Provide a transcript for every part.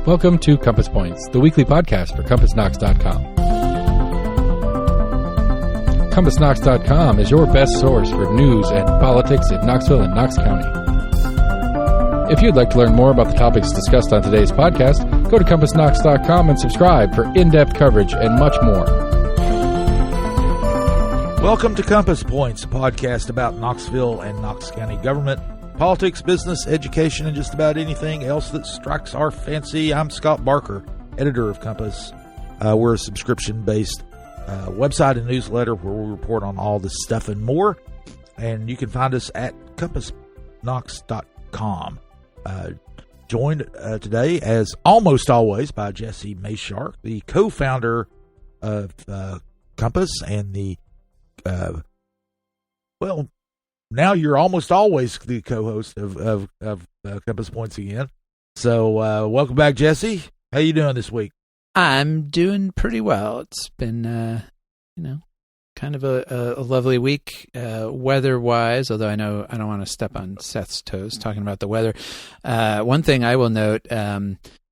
Welcome to Compass Points, the weekly podcast for CompassKnox.com. CompassKnox.com is your best source for news and politics in Knoxville and Knox County. If you'd like to learn more about the topics discussed on today's podcast, go to CompassKnox.com and subscribe for in-depth coverage and much more. Welcome to Compass Points, a podcast about Knoxville and Knox County government, politics, business, education, and just about anything else that strikes our fancy. I'm Scott Barker, editor of Compass. We're a subscription-based website and newsletter where we report on all this stuff and more. And you can find us at CompassKnox.com. Joined today, as almost always, by Jesse Mayshark, the co-founder of Compass and the now you're almost always the co-host of Compass Points again. So welcome back, Jesse. How you doing this week? I'm doing pretty well. It's been, kind of a lovely week weather-wise, although I know I don't want to step on Seth's toes talking about the weather. One thing I will note,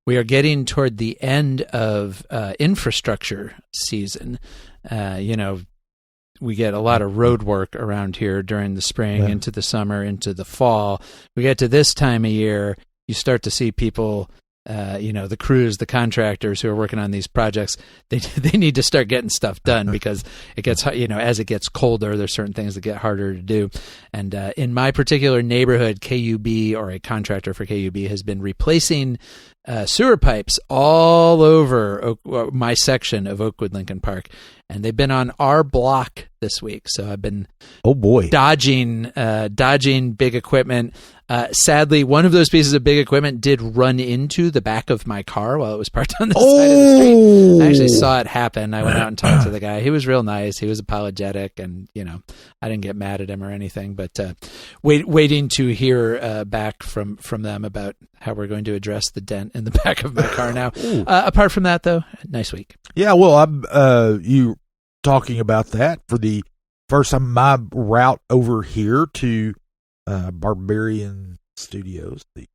we are getting toward the end of infrastructure season. We get a lot of road work around here during the spring, into the summer, into the fall. We get to this time of year, you start to see people, the crews, the contractors who are working on these projects, they need to start getting stuff done because it gets, as it gets colder, there's certain things that get harder to do. And in my particular neighborhood, KUB, or a contractor for KUB, has been replacing sewer pipes all over my section of Oakwood Lincoln Park. And they've been on our block this week. So I've been dodging big equipment. Sadly, one of those pieces of big equipment did run into the back of my car while it was parked on the side of the street. I actually saw it happen. I went out and talked to the guy. He was real nice. He was apologetic, and I didn't get mad at him or anything. But waiting to hear back from them about how we're going to address the dent in the back of my car now. Apart from that, though, nice week. Yeah, well, I'm you talking about that for the first time. My route over here to Barbarian Studios, the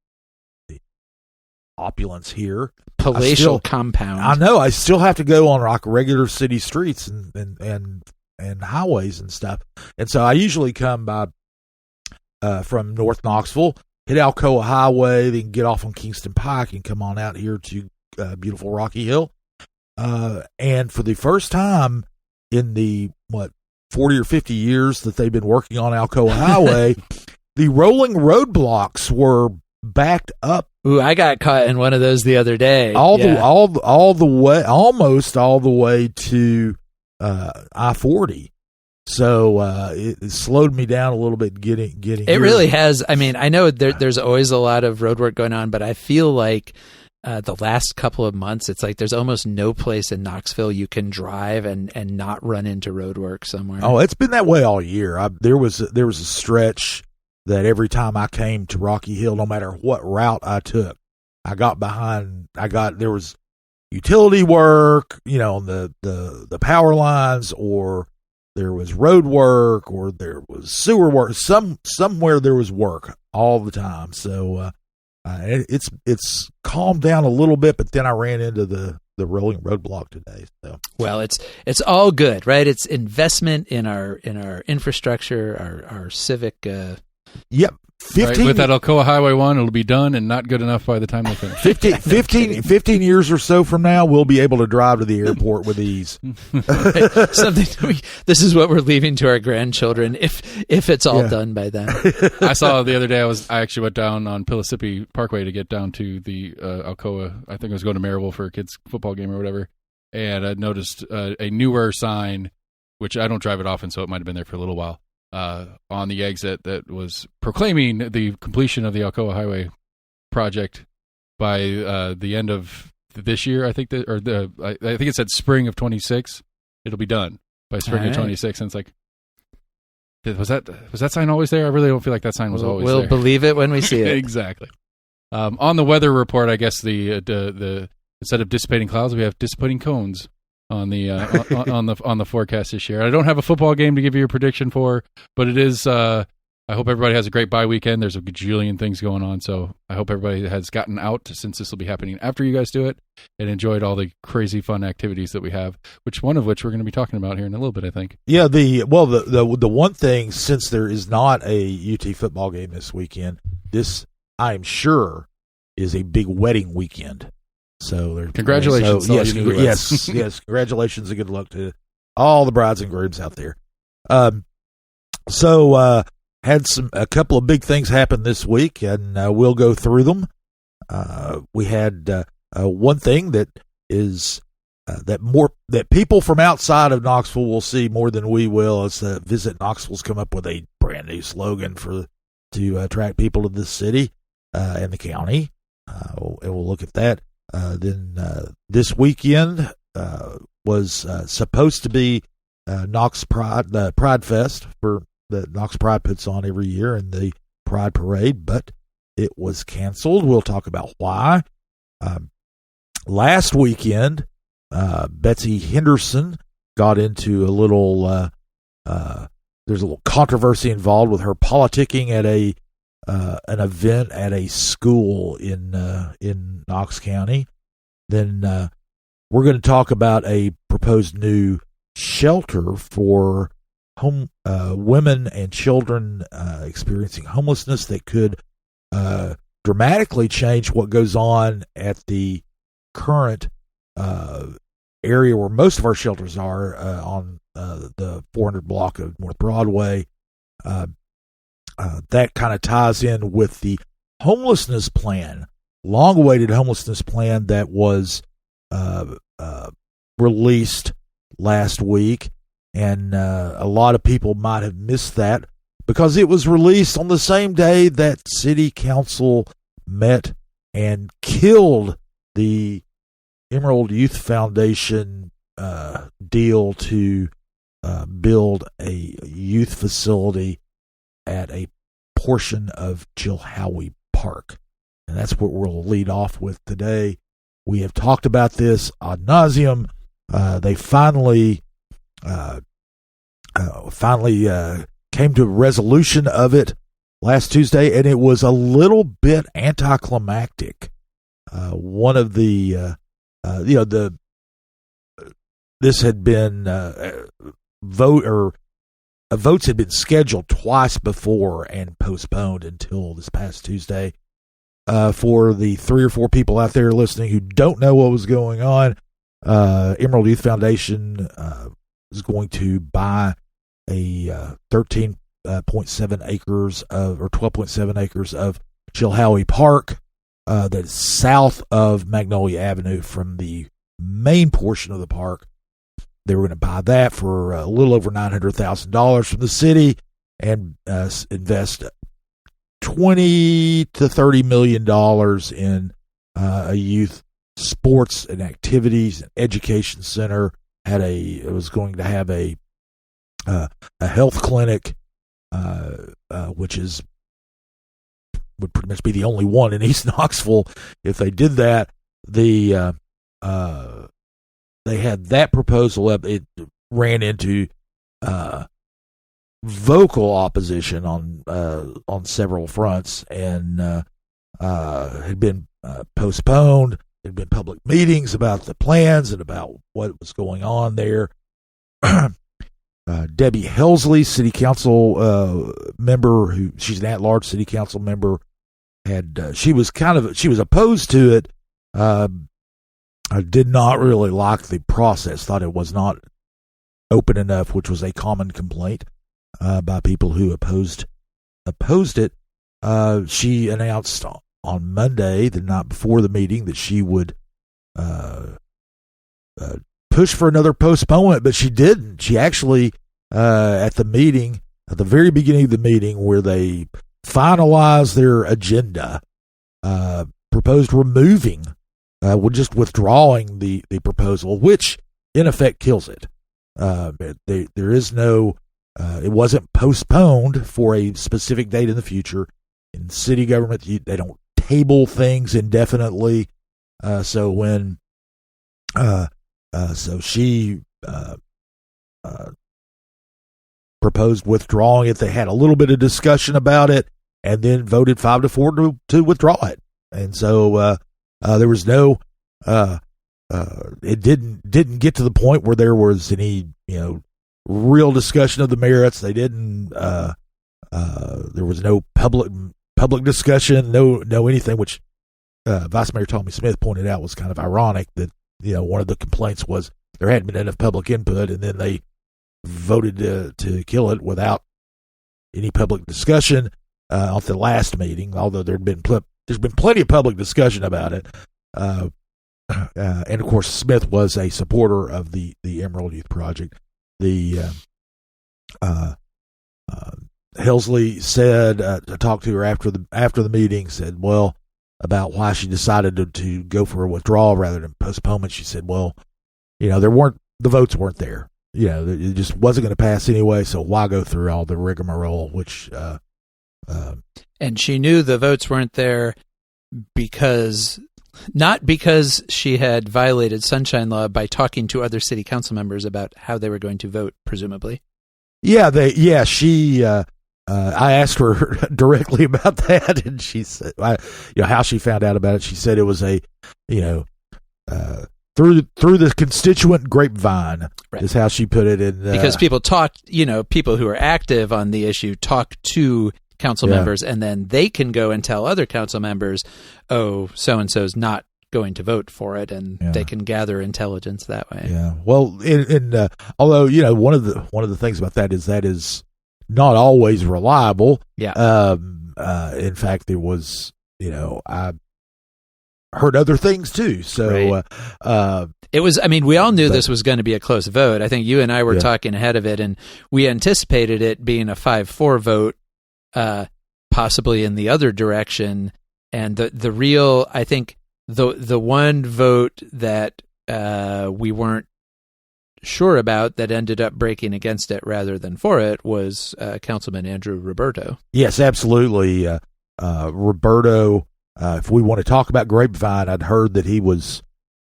opulence here, palatial compound. I know. I still have to go on like regular city streets and highways and stuff, and so I usually come by from North Knoxville, hit Alcoa Highway, then get off on Kingston Pike and come on out here to beautiful Rocky Hill. And for the first time in the 40 or 50 years that they've been working on Alcoa Highway, the rolling roadblocks were backed up. Ooh, I got caught in one of those the other day. All the way, almost all the way to I-40. So it slowed me down a little bit getting It here. really has. I mean, I know there's always a lot of road work going on, but I feel like the last couple of months, it's like there's almost no place in Knoxville you can drive and not run into road work somewhere. Oh, it's been that way all year. There was a stretch that every time I came to Rocky Hill, no matter what route I took, I got behind. There was utility work, on the power lines, or there was road work, or there was sewer work. Somewhere there was work all the time. So it's calmed down a little bit, but then I ran into the rolling roadblock today. So well, it's all good, right? It's investment in our infrastructure, our civic. Yep. 15 right, with that Alcoa Highway 1, it'll be done and not good enough by the time they finish. 15 years or so from now, we'll be able to drive to the airport with ease. This is what we're leaving to our grandchildren if it's all done by then. I saw the other day, I actually went down on Pillissippi Parkway to get down to the Alcoa. I think I was going to Maryville for a kids' football game or whatever, and I noticed a newer sign, which I don't drive it often, so it might have been there for a little while. On the exit that was proclaiming the completion of the Alcoa Highway project by the end of this year. I think I think it said spring of 26. It'll be done by spring of 26. And it's like, was that sign always there? I really don't feel like that sign was always there. We'll believe it when we see it. Exactly. On the weather report, I guess the instead of dissipating clouds, we have dissipating cones on the on the forecast this year. I don't have a football game to give you a prediction for, but it is. I I hope everybody has a great bye weekend. There's a gajillion things going on, so I hope everybody has gotten out, since this will be happening after you guys do it, and enjoyed all the crazy fun activities that we have, one of which we're going to be talking about here in a little bit, I think. Yeah, the one thing, since there is not a UT football game this weekend, this, I'm sure, is a big wedding weekend. So congratulations. So, yes, congratulations and good luck to all the brides and grooms out there. Had a couple of big things happen this week, and we'll go through them. We had one thing that is that people from outside of Knoxville will see more than we will. Is Visit Knoxville's come up with a brand new slogan to attract people to this city and the county. And we'll look at that. Then this weekend was supposed to be Knox Pride, the Pride Fest that Knox Pride puts on every year, in the Pride Parade, but it was canceled. We'll talk about why. Last weekend, Betsy Henderson got into a little. There's a little controversy involved with her politicking at an event at a school in Knox County. Then we're going to talk about a proposed new shelter for women and children experiencing homelessness that could dramatically change what goes on at the current area where most of our shelters are on the 400 block of North Broadway. That kind of ties in with the homelessness plan, long-awaited homelessness plan that was released last week. And a lot of people might have missed that because it was released on the same day that City Council met and killed the Emerald Youth Foundation deal to build a youth facility at a portion of Chilhowee Park. And that's what we'll lead off with today. We have talked about this ad nauseum. They finally came to a resolution of it last Tuesday, and it was a little bit anticlimactic. One of the this had been votes had been scheduled twice before and postponed until this past Tuesday. For the 3 or 4 people out there listening who don't know what was going on, Emerald Youth Foundation is going to buy a 13.7 acres or 12.7 acres of Chilhowee Park that is south of Magnolia Avenue from the main portion of the park. They were going to buy that for a little over $900,000 from the city and invest $20 to $30 million in a youth sports and activities and education center. It was going to have a health clinic, which would pretty much be the only one in East Knoxville. If they did that, they had that proposal up. It ran into vocal opposition on several fronts, and had been postponed. There had been public meetings about the plans and about what was going on there. Debbie Helsley, city council member, she's an at-large city council member, she was opposed to it. I did not really like the process. Thought it was not open enough, which was a common complaint by people who opposed it. She announced on Monday, the night before the meeting, that she would push for another postponement, but she didn't. She actually, at the very beginning of the meeting, where they finalized their agenda, proposed removing, just withdrawing the proposal, which in effect kills it. There is no, it wasn't postponed for a specific date in the future. In city government, they don't table things indefinitely. So she proposed withdrawing it. They had a little bit of discussion about it, and then voted 5-4 to withdraw it. And so there was no. It didn't get to the point where there was any real discussion of the merits. They didn't. There was no public discussion, no anything, which Vice Mayor Tommy Smith pointed out was kind of ironic that one of the complaints was there hadn't been enough public input, and then they voted to kill it without any public discussion at the last meeting. Although there's been plenty of public discussion about it, and of course Smith was a supporter of the Emerald Youth Project. The Helsley said, I talked to her after the meeting, said, well, about why she decided to go for a withdrawal rather than postponement. She said, well, the votes weren't there. It just wasn't going to pass anyway, so why go through all the rigmarole, which... and she knew the votes weren't there not because she had violated Sunshine Law by talking to other city council members about how they were going to vote, presumably. She... I asked her directly about that, and she said, how she found out about it. She said it was through the constituent grapevine, right, is how she put it. Because people people who are active on the issue talk to council members, and then they can go and tell other council members, oh, so-and-so's not going to vote for it, and they can gather intelligence that way. Yeah. Well, although, one of the things about that is not always reliable. Yeah. In fact, there was, I heard other things too. So, right. It was, we all knew this was going to be a close vote. I think you and I were talking ahead of it, and we anticipated it being a 5-4 vote, possibly in the other direction. And the real, I think the one vote that, we weren't sure about that ended up breaking against it rather than for it was Councilman Andrew Roberto. Yes, absolutely. Roberto, if we want to talk about grapevine, I'd heard that he was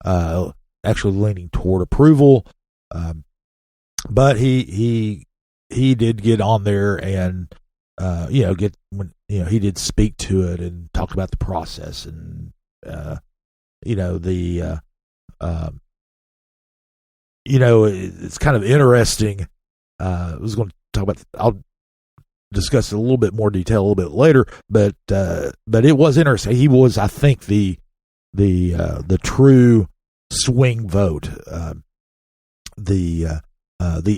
actually leaning toward approval, but he did get on there and he did speak to it and talked about the process and it's kind of interesting. I was going to talk about. I'll discuss it a little bit more detail a little bit later, but it was interesting. He was, I think, the true swing vote. The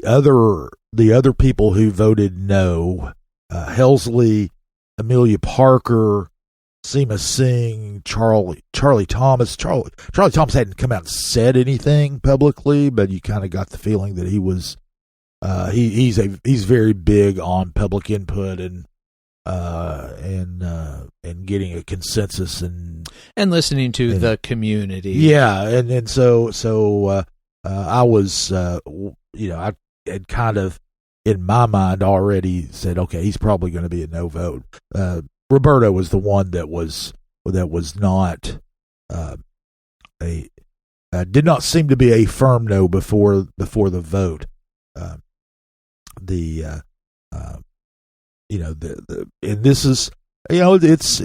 other people who voted no, Helsley, Amelia Parker, Seema Singh, Charlie Thomas. Charlie Thomas hadn't come out and said anything publicly, but you kind of got the feeling that he was he's very big on public input and getting a consensus and listening to the community. Yeah, and so I was I had kind of in my mind already said, okay, he's probably going to be a no vote. Roberto was the one that was not did not seem to be a firm no before the vote. And this is it's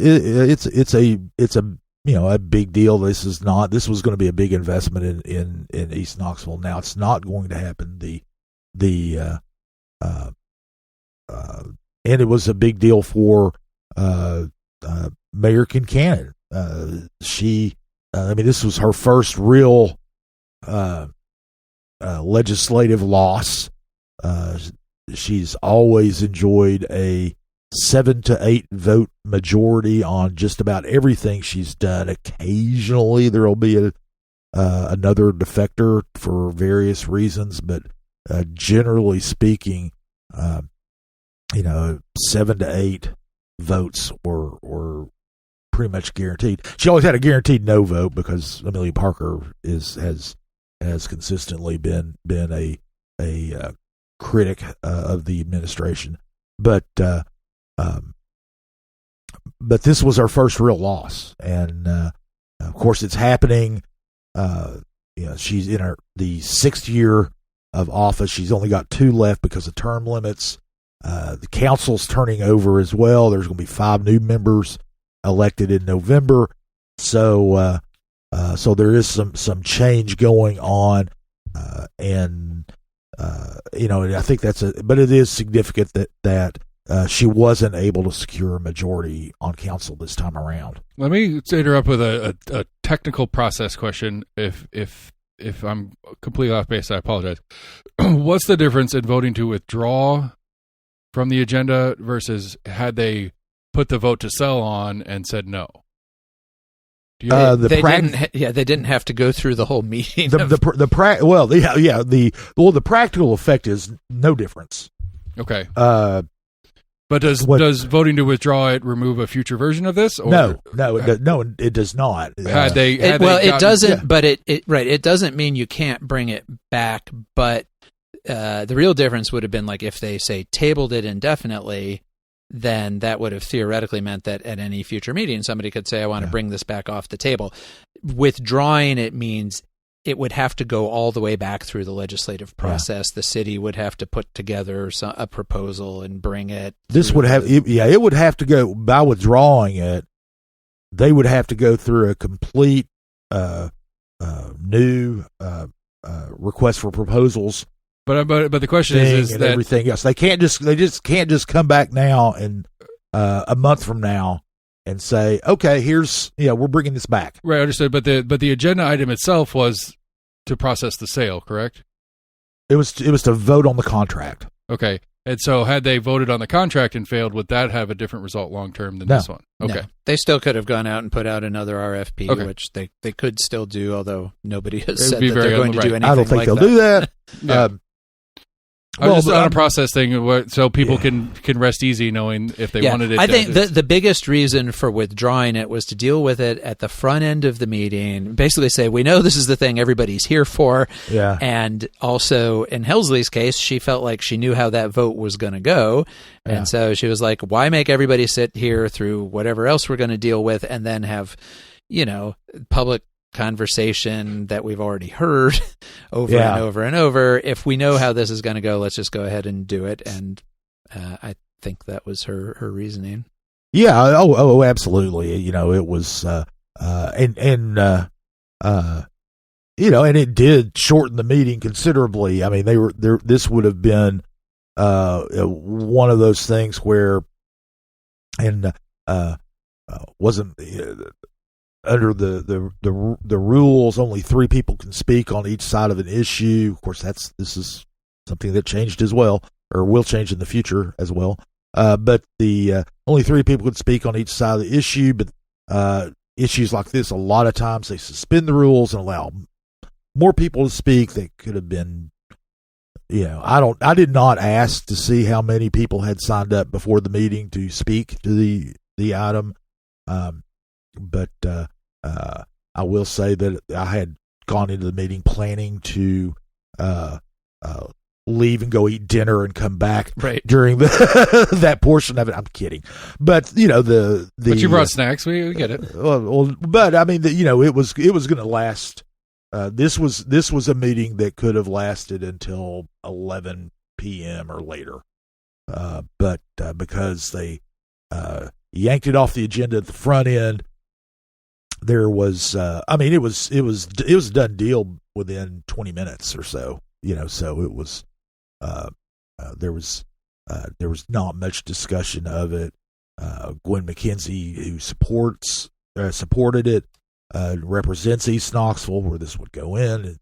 a big deal. This was going to be a big investment in East Knoxville. Now it's not going to happen. And it was a big deal for Mayor Kincannon. This was her first real legislative loss. She's always enjoyed a 7-8 vote majority on just about everything she's done. Occasionally there will be another defector for various reasons, but generally speaking, 7 to 8 votes were pretty much guaranteed. She always had a guaranteed no vote because Amelia Parker has consistently been a critic of the administration, but this was our first real loss, and of course it's happening. She's in the 6th year of office. She's only got 2 left because of term limits. The council's turning over as well. There's going to be 5 new members elected in November. So there is some change going on, and I think but it is significant that she wasn't able to secure a majority on council this time around. Let me interrupt with a technical process question. If I'm completely off base, I apologize. What's the difference in voting to withdraw from the agenda versus had they put the vote to sell on and said no? They didn't have to go through the whole meeting. The practical effect is no difference. Okay. But does voting to withdraw it remove a future version of this? Or? No, it does not. It doesn't. But it doesn't mean you can't bring it back. But the real difference would have been like if they say tabled it indefinitely, then that would have theoretically meant that at any future meeting somebody could say, "I want to bring this back off the table." Withdrawing it means it would have to go all the way back through the legislative process. Yeah. The city would have to put together a proposal and bring it. It would have to go, by withdrawing it, they would have to go through a complete new request for proposals. But the question is that everything else. They can't just come back now and a month from now and say, okay, we're bringing this back. Right, understood. But the agenda item itself was to process the sale, correct? It was to vote on the contract. Okay, and so had they voted on the contract and failed, would that have a different result long term than this one? Okay, no. They still could have gone out and put out another RFP, which they could still do, although nobody has said that they're going to do anything. I don't think they'll do that. Yeah. Just on a process thing, so people can rest easy knowing if they wanted it. I think the biggest reason for withdrawing it was to deal with it at the front end of the meeting. Basically say, we know this is the thing everybody's here for. Yeah. And also, in Helsley's case, she felt like she knew how that vote was going to go. Yeah. And so she was like, why make everybody sit here through whatever else we're going to deal with and then have, public conversation that we've already heard over and over and over. If we know how this is going to go, let's just go ahead and do it. And I think that was her reasoning. Yeah. Oh, absolutely. It was, and it did shorten the meeting considerably. I mean, they were there. This would have been one of those things where, wasn't. Under the rules, only 3 people can speak on each side of an issue. Of course, this is something that changed as well, or will change in the future as well. But the only 3 people can speak on each side of the issue. But issues like this, a lot of times they suspend the rules and allow more people to speak. That could have been, I did not ask to see how many people had signed up before the meeting to speak to the item. But I will say that I had gone into the meeting planning to leave and go eat dinner and come back during that portion of it. I'm kidding, but but you brought snacks. We get it. But I mean, it was going to last. This was a meeting that could have lasted until 11 p.m. or later, but because they yanked it off the agenda at the front end. There was, it was a done deal within 20 minutes or so, so it was, there was not much discussion of it. Gwen McKenzie, who supported it, represents East Knoxville, where this would go in, and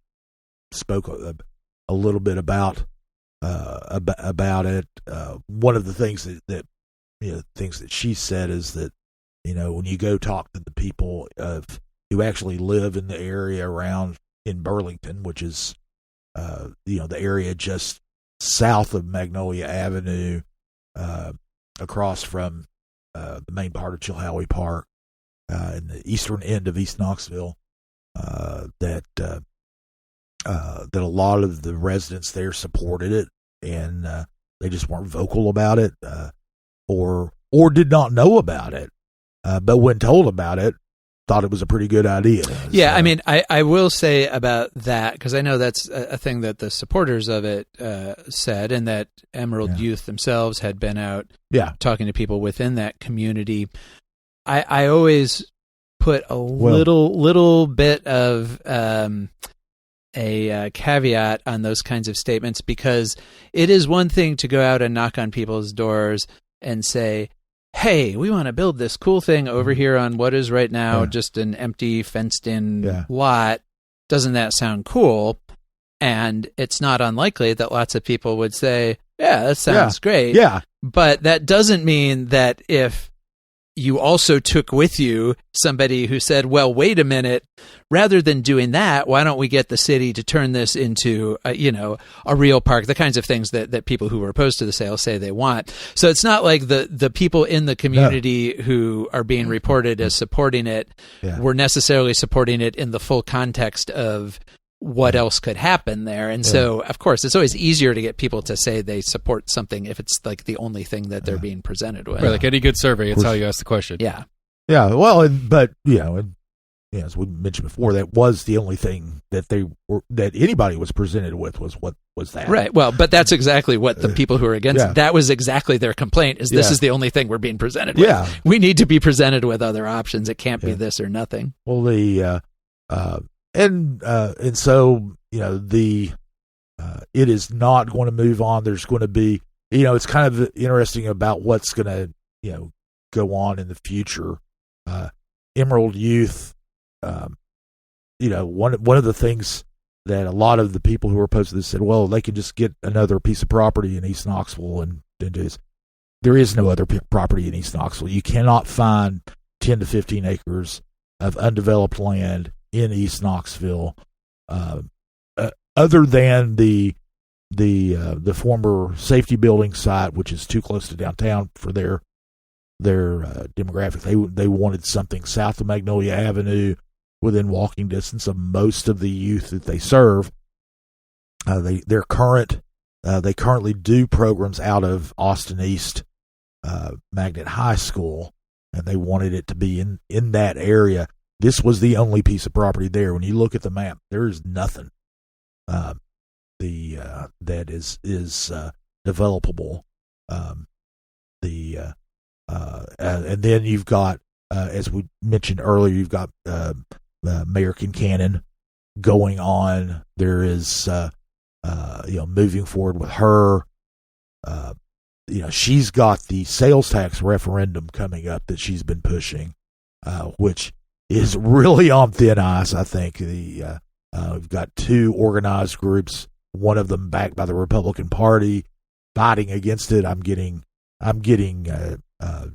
spoke a little bit about it. One of the things that she said is that, when you go talk to the people who actually live in the area around in Burlington, which is, the area just south of Magnolia Avenue, across from the main part of Chilhowee Park, in the eastern end of East Knoxville, that a lot of the residents there supported it, and they just weren't vocal about it, or did not know about it. But when told about it, thought it was a pretty good idea. Yeah, I mean, I will say about that, because I know that's a thing that the supporters of it said, and that Emerald Youth themselves had been out talking to people within that community. I always put a little bit of a caveat on those kinds of statements, because it is one thing to go out and knock on people's doors and say, hey, we want to build this cool thing over here on what is right now just an empty fenced-in lot. Doesn't that sound cool? And it's not unlikely that lots of people would say, yeah, that sounds great. Yeah. But that doesn't mean that if you also took with you somebody who said, well, wait a minute, rather than doing that, why don't we get the city to turn this into a real park, the kinds of things that people who are opposed to the sale say they want. So it's not like the people in the community who are being reported as supporting it were necessarily supporting it in the full context of what else could happen there. And so, of course, it's always easier to get people to say they support something if it's like the only thing that they're being presented with. Right, like any good survey, it's how you ask the question. Yeah. Yeah, well, but as we mentioned before, that was the only thing that that anybody was presented with was what was that. Right. Well, but that's exactly what the people who are against that was exactly their complaint, is this is the only thing we're being presented with. Yeah. We need to be presented with other options. It can't be this or nothing. Well, and so it is not going to move on. There's going to be it's kind of interesting about what's going to go on in the future. Emerald Youth, one of the things that a lot of the people who were opposed to this said, well, they could just get another piece of property in East Knoxville and do this. There is no other property in East Knoxville. You cannot find 10 to 15 acres of undeveloped land in East Knoxville, other than the former safety building site, which is too close to downtown for their demographic. They wanted something south of Magnolia Avenue, within walking distance of most of the youth that they serve. They currently do programs out of Austin East Magnet High School, and they wanted it to be in that area. This was the only piece of property there. When you look at the map, there is nothing that is developable. And then you've got, as we mentioned earlier, you've got Mayor Kincannon going on. There is, moving forward with her. She's got the sales tax referendum coming up that she's been pushing, which is really on thin ice. I think we've got two organized groups, one of them backed by the Republican Party, fighting against it. I'm getting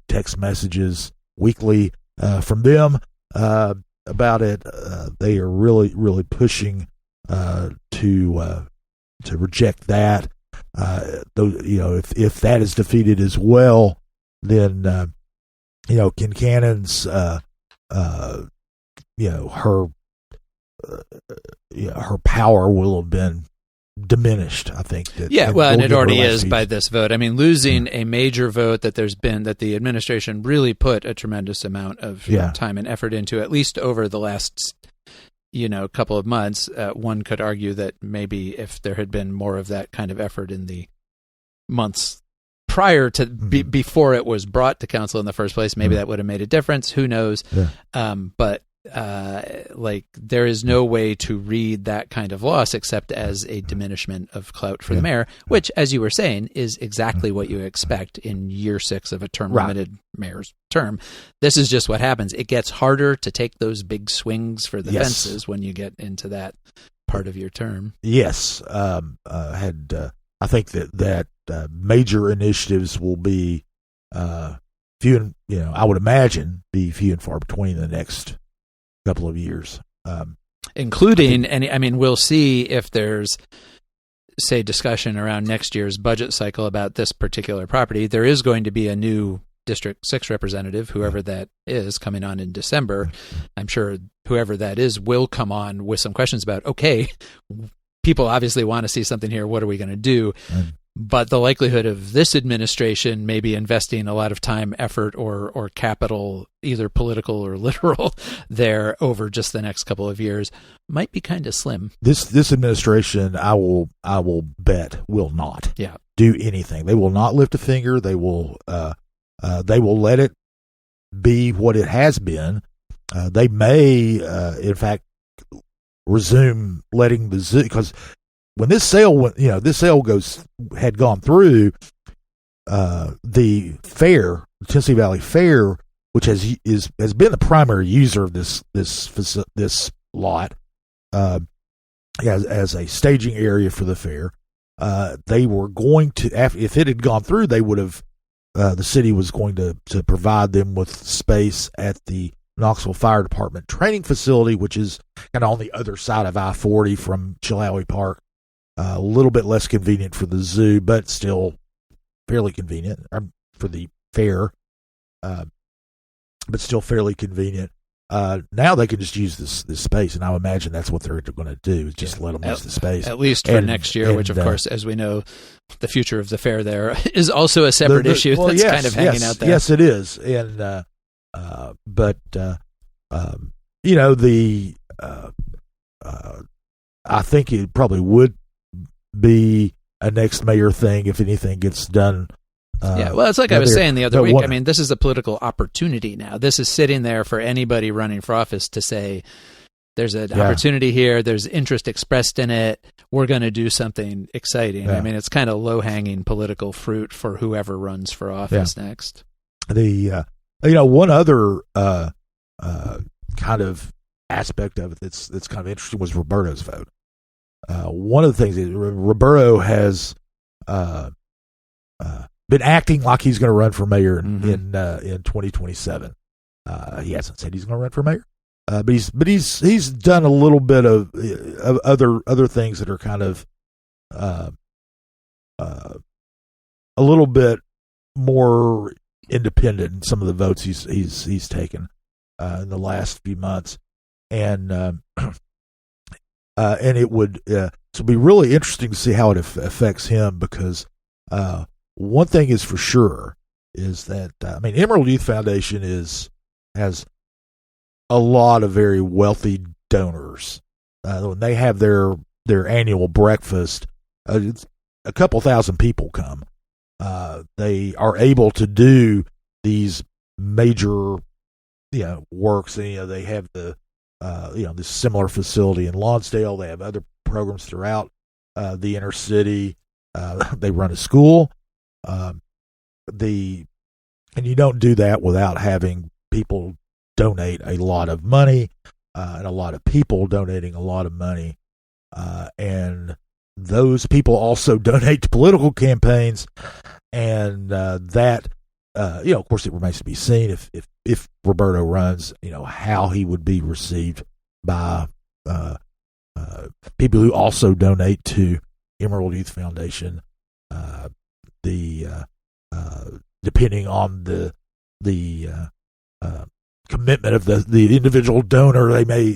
text messages weekly from them about it. They are really, really pushing to reject that. If that is defeated as well, then Kincannon's her power will have been diminished. I think that. Yeah, well, and it already is by this vote. I mean, losing a major vote that the administration really put a tremendous amount of time and effort into, at least over the last couple of months. One could argue that maybe if there had been more of that kind of effort in the months prior to before it was brought to council in the first place, maybe that would have made a difference. Who knows? Yeah. But there is no way to read that kind of loss except as a diminishment of clout for the mayor, which, as you were saying, is exactly what you expect in year 6 of a term-limited mayor's term. This is just what happens. It gets harder to take those big swings for the fences when you get into that part of your term. Yes. I think that major initiatives will be few and, I would imagine, be few and far between the next couple of years, including, and we'll see if there's, say, discussion around next year's budget cycle about this particular property. There is going to be a new District 6 representative, whoever that is, coming on in December. I'm sure whoever that is will come on with some questions about, okay, people obviously want to see something here. What are we going to do? But the likelihood of this administration maybe investing a lot of time, effort, or capital, either political or literal, there over just the next couple of years might be kind of slim. This administration, I will bet, will not do anything. They will not lift a finger. They will let it be what it has been. They may, in fact, resume letting the zoo, because when this sale had gone through, the fair, the Tennessee Valley Fair, which has been the primary user of this lot, as a staging area for the fair, they were going to, if it had gone through, they would have, the city was going to provide them with space at the Knoxville Fire Department training facility, which is kind of on the other side of I-40 from Chilhowee Park. A little bit less convenient for the zoo, but still fairly convenient for the fair, but still fairly convenient. Now they can just use this space, and I imagine that's what they're going to do, is just let them use the space. At least for next year, which, of course, as we know, the future of the fair there is also a separate issue that's kind of hanging out there. Yes, it is. And I think it probably would be a next mayor thing if anything gets done. Well, it's like I was saying the other week. I mean, this is a political opportunity now. This is sitting there for anybody running for office to say, there's an opportunity here, there's interest expressed in it, we're going to do something exciting. I mean, it's kind of low-hanging political fruit for whoever runs for office next. One other kind of aspect of it that's kind of interesting was Roberto's vote. One of the things is Roberto has been acting like he's going to run for mayor in 2027. He hasn't said he's going to run for mayor, but he's done a little bit of other things that are kind of a little bit more independent in some of the votes he's taken in the last few months, and it would be really interesting to see how it affects him, because one thing is for sure is that Emerald Youth Foundation has a lot of very wealthy donors. When they have their annual breakfast, a couple thousand people come. They are able to do these major works. They have this similar facility in Lonsdale. They have other programs throughout the inner city. They run a school. And you don't do that without having people donate a lot of money, and a lot of people donating a lot of money. And those people also donate to political campaigns, and that, of course, it remains to be seen if Roberto runs, how he would be received by people who also donate to Emerald Youth Foundation. Depending on the commitment of the individual donor, they may,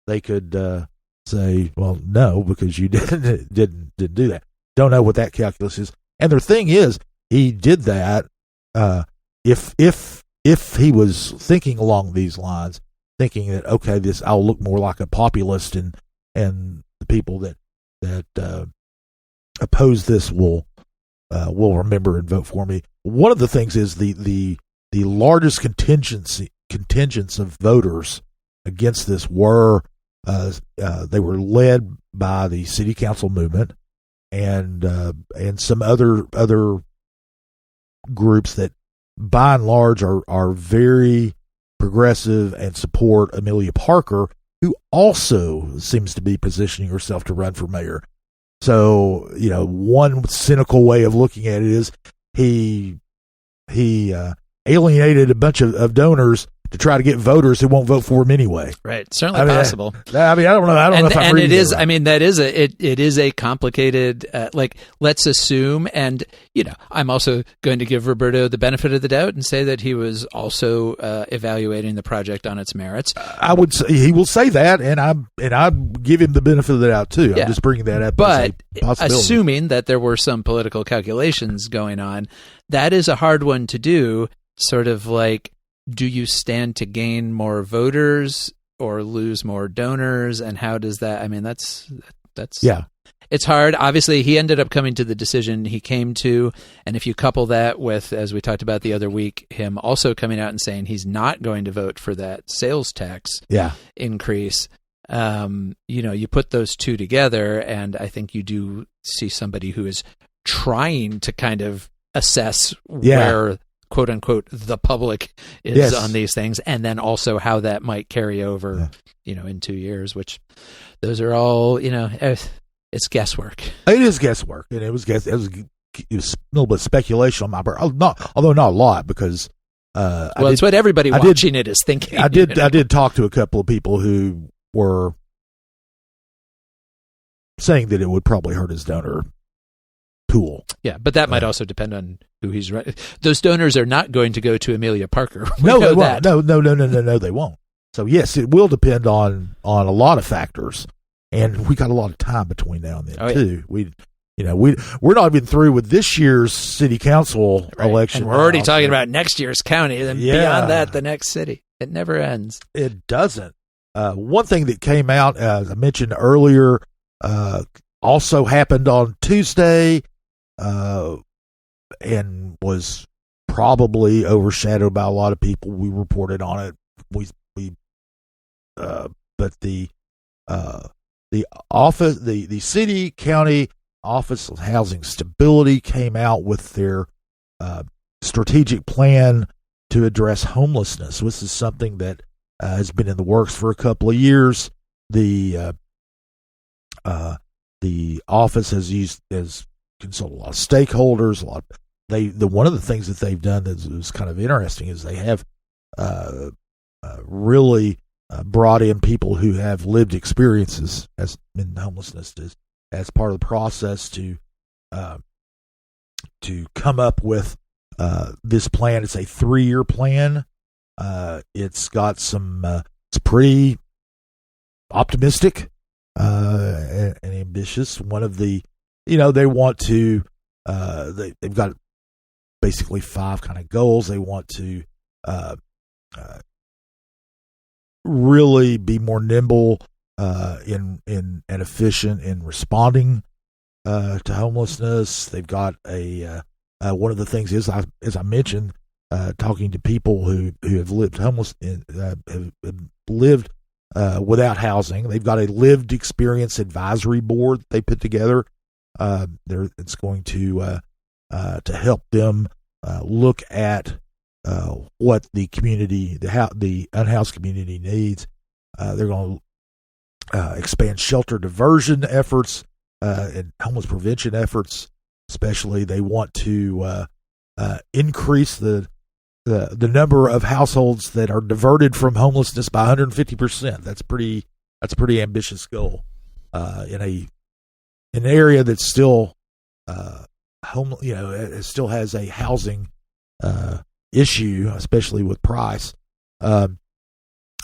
they could say, well, no, because you didn't do that. Don't know what that calculus is. And the thing is, he did that. If he was thinking along these lines, thinking that, okay, I'll look more like a populist, and the people that oppose this will remember and vote for me. One of the things is the largest contingents of voters against this were they were led by the city council movement and some other groups that by and large are very progressive and support Amelia Parker, who also seems to be positioning herself to run for mayor. So, one cynical way of looking at it is he alienated a bunch of donors to try to get voters who won't vote for him anyway. Right. Certainly possible. I don't know. I don't know if I'm reading it is. right. I mean, that is it is a complicated. Let's assume, and I'm also going to give Roberto the benefit of the doubt and say that he was also evaluating the project on its merits. I would say he will say that, and I give him the benefit of the doubt too. I'm just bringing that up, but as a possibility. Assuming that there were some political calculations going on, that is a hard one to do. Sort of like, do you stand to gain more voters or lose more donors? And how does that, I mean, that's it's hard. Obviously, he ended up coming to the decision he came to. And if you couple that with, as we talked about the other week, him also coming out and saying he's not going to vote for that sales tax increase, you put those two together, and I think you do see somebody who is trying to kind of assess where, quote unquote, the public is on these things, and then also how that might carry over, in 2 years, which those are all, it's guesswork. It is guesswork, and it was a little bit of speculation on my part, although not a lot, because it's what everybody watching it is thinking. I did talk to a couple of people who were saying that it would probably hurt his donor pool. Yeah, but that might also depend on who he's running. Those donors are not going to go to Amelia Parker. No, they won't. No, they won't. So yes, it will depend on a lot of factors, and we got a lot of time between now and then too. We're not even through with this year's city council election. And we're already talking about next year's county, and then beyond that, the next city. It never ends. It doesn't. One thing that came out, as I mentioned earlier, also happened on Tuesday, and was probably overshadowed by a lot of people. We reported on it. But the office, the city county Office of Housing Stability came out with their strategic plan to address homelessness. This is something that has been in the works for a couple of years. The office has consulted a lot of stakeholders. One of the things that they've done that is kind of interesting is they have really brought in people who have lived experiences in homelessness as part of the process to come up with this plan. It's a 3-year plan. It's got it's pretty optimistic and ambitious. One of the, they want to, they've got basically 5 kind of goals. They want to really be more nimble and efficient in responding to homelessness. They've got one of the things is, as I mentioned, talking to people who have lived homeless and have lived without housing. They've got a lived experience advisory board they put together. It's going to help them look at what the community, the unhoused community needs. They're going to expand shelter diversion efforts and homeless prevention efforts. Especially, they want to increase the number of households that are diverted from homelessness by 150%. That's a pretty ambitious goal in an area that's still it still has a housing issue, especially with price. Then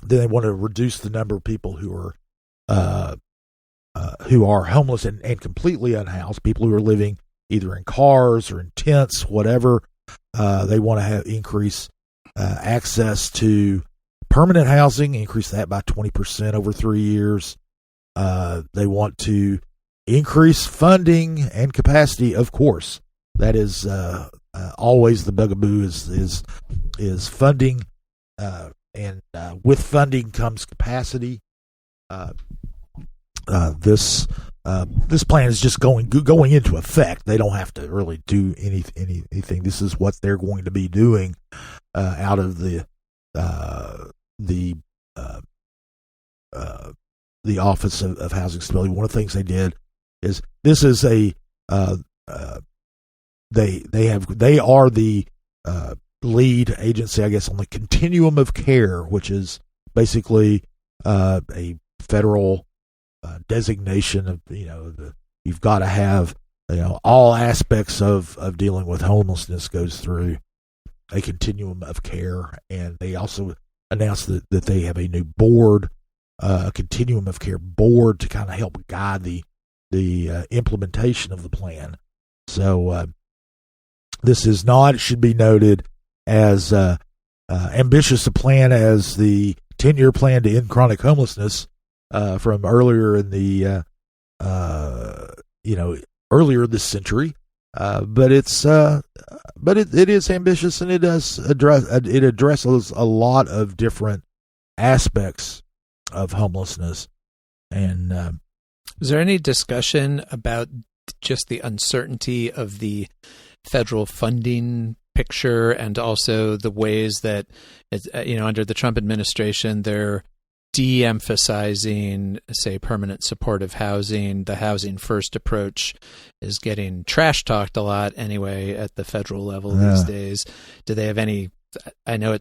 they want to reduce the number of people who are homeless and completely unhoused, people who are living either in cars or in tents, whatever. They want to increase access to permanent housing, increase that by 20% over 3 years. They want to increase funding and capacity, of course. That is always the bugaboo is funding, and with funding comes capacity. This plan is just going into effect. They don't have to really do anything. This is what they're going to be doing out of the Office of Housing Stability. One of the things they did is this is they are the lead agency, I guess, on the continuum of care, which is basically a federal designation of, you've got to have, all aspects of dealing with homelessness goes through a continuum of care. And they also announced that they have a new board, a continuum of care board, to kind of help guide the implementation of the plan. So this is not, it should be noted, as ambitious a plan as the 10-year plan to end chronic homelessness from earlier in the earlier this century, but it is ambitious, and it does addresses a lot of different aspects of homelessness. And is there any discussion about just the uncertainty of the federal funding picture, and also the ways that under the Trump administration they're de-emphasizing, say, permanent supportive housing? The housing first approach is getting trash talked a lot anyway at the federal level these days. Do they have any? I know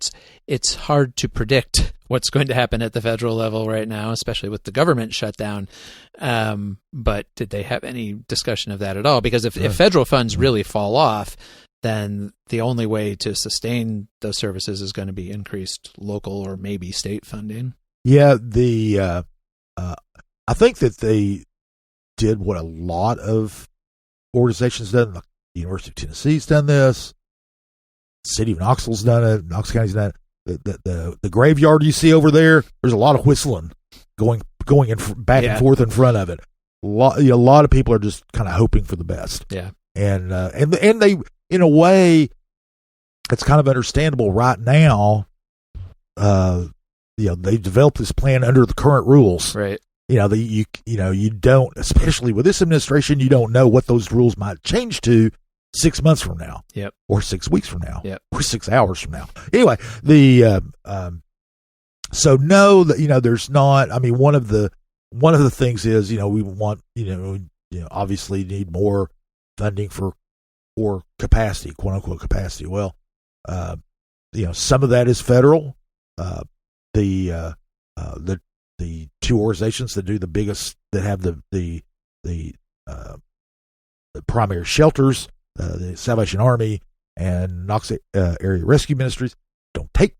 it's hard to predict what's going to happen at the federal level right now, especially with the government shutdown. But did they have any discussion of that at all? Because if federal funds really fall off, then the only way to sustain those services is going to be increased local or maybe state funding. Yeah, I think that they did what a lot of organizations done. The University of Tennessee's done this. The city of Knoxville's done it. Knox County's done it. The graveyard you see over there, there's a lot of whistling going back and forth in front of it. A lot of people are just kind of hoping for the best. Yeah, and they, in a way, it's kind of understandable right now. They developed this plan under the current rules. Right. You don't, especially with this administration, you don't know what those rules might change to 6 months from now. Yep. Or 6 weeks from now. Yep. Or 6 hours from now. Anyway, so no, there's not. I mean, one of the things is, we want, obviously need more funding for capacity, quote unquote capacity. Well, some of that is federal. The two organizations that do the biggest, that have the primary shelters, the Salvation Army and Knox Area Rescue Ministries, don't take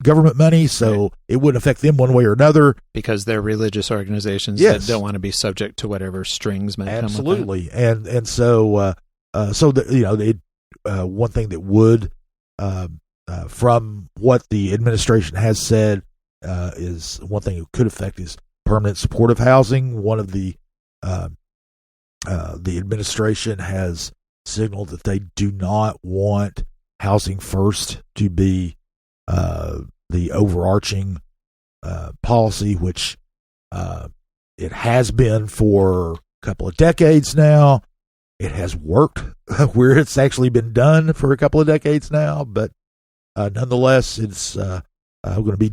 government money, so it wouldn't affect them one way or another, because they're religious organizations that don't want to be subject to whatever strings might come with it. Absolutely. And so one thing that would, from what the administration has said, is one thing it could affect is permanent supportive housing. One of the administration has signaled that they do not want housing first to be the overarching policy, which it has been for a couple of decades now. It has worked where it's actually been done for a couple of decades now, but nonetheless, it's going to be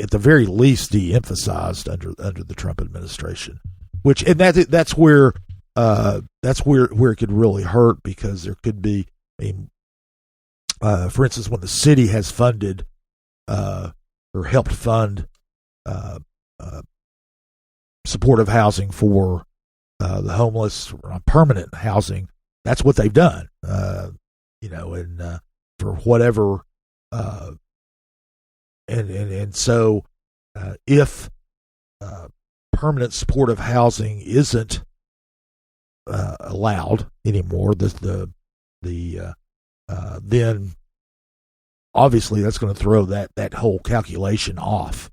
at the very least de-emphasized under the Trump administration. That's where it could really hurt, because there could be, for instance, when the city has funded or helped fund supportive housing for the homeless, permanent housing, that's what they've done. And for whatever, and so if permanent supportive housing isn't allowed anymore, then obviously that's going to throw that whole calculation off.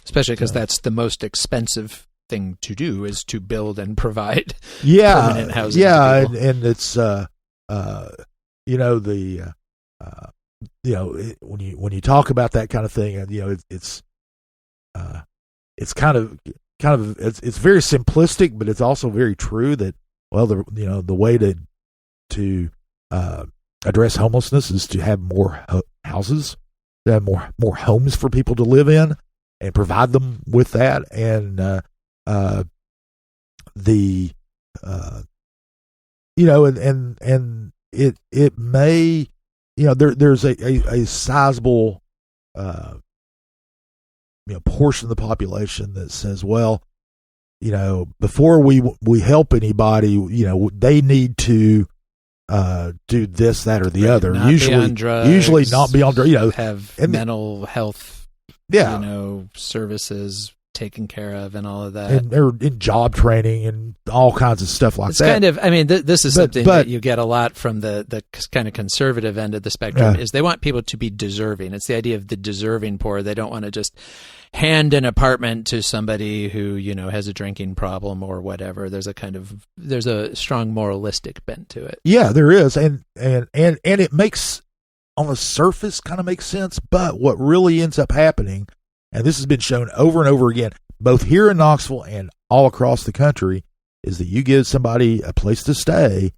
Especially because that's the most expensive thing to do, is to build and provide permanent housing. Yeah, and it's when you talk about that kind of thing, it's kind of it's very simplistic, but it's also very true that, well, the way to address homelessness is to have more houses, to have more homes for people to live in, and provide them with that. And it may there's a sizable portion of the population that says, well, before we help anybody, they need to do this, that, or the other. Not usually be on drugs, usually not be on drugs. Have and mental health, services taken care of, and all of that. And they're in job training and all kinds of stuff like it's that. Kind of, I mean, this is something that you get a lot from the kind of conservative end of the spectrum. Is they want people to be deserving. It's the idea of the deserving poor. They don't want to just hand an apartment to somebody who has a drinking problem or whatever. There's a strong moralistic bent to it. Yeah, there is, and it makes, on the surface, kind of makes sense. But what really ends up happening, and this has been shown over and over again, both here in Knoxville and all across the country, is that you give somebody a place to stay,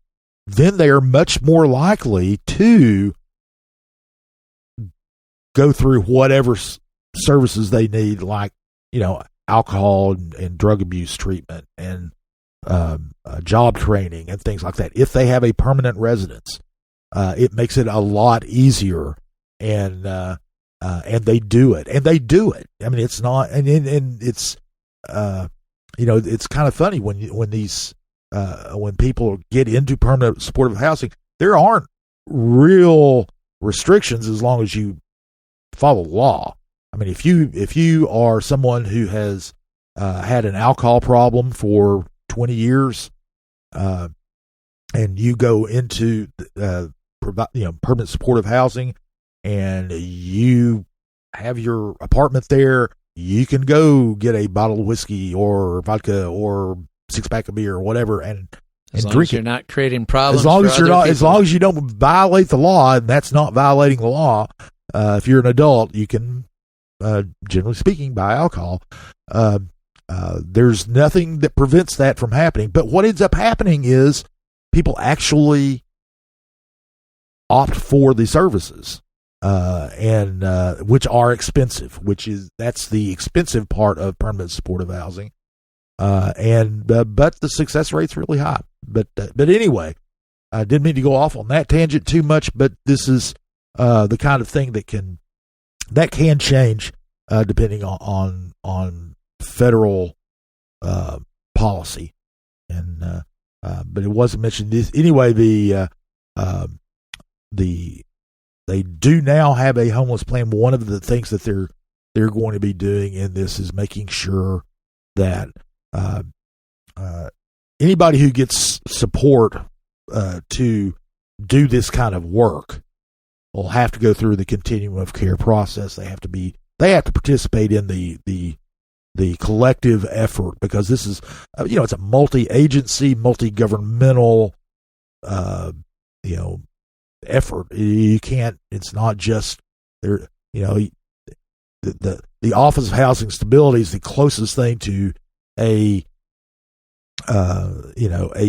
then they are much more likely to go through whatever services they need, like alcohol and drug abuse treatment and job training and things like that. If they have a permanent residence, it makes it a lot easier, and they do it. I mean, it's not, and it's it's kind of funny when people get into permanent supportive housing, there aren't real restrictions as long as you follow law. I mean, if you are someone who has had an alcohol problem for 20 years, and you go into permanent supportive housing, and you have your apartment there, you can go get a bottle of whiskey or vodka or 6-pack of beer or whatever, and drink it. You're not creating problems. As long as you don't violate the law, and that's not violating the law. If you're an adult, you can, generally speaking, buy alcohol. There's nothing that prevents that from happening. But what ends up happening is people actually opt for the services, and which are expensive. That's the expensive part of permanent supportive housing. But the success rate's really high. But anyway, I didn't mean to go off on that tangent too much. But this is the kind of thing that can change depending on federal policy. And but it wasn't mentioned this anyway. They do now have a homeless plan. One of the things that they're going to be doing in this is making sure that anybody who gets support to do this kind of work will have to go through the continuum of care process. They have to participate in the collective effort, because this is it's a multi-agency, multi-governmental effort. You can't. It's not just there. The Office of Housing Stability is the closest thing to a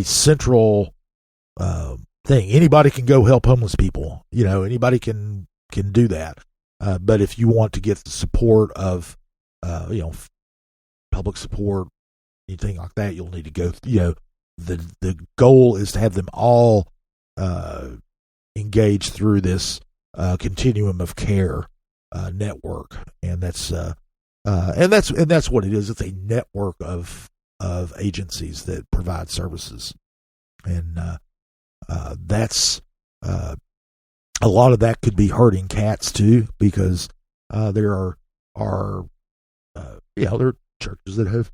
central thing. Anybody can go help homeless people. Anybody can do that. But if you want to get the support of public support, anything like that, you'll need to go. The goal is to have them all engage through this continuum of care network, and that's what it is. It's a network of agencies that provide services, and that's a lot of that could be hurting cats too, because there are churches that have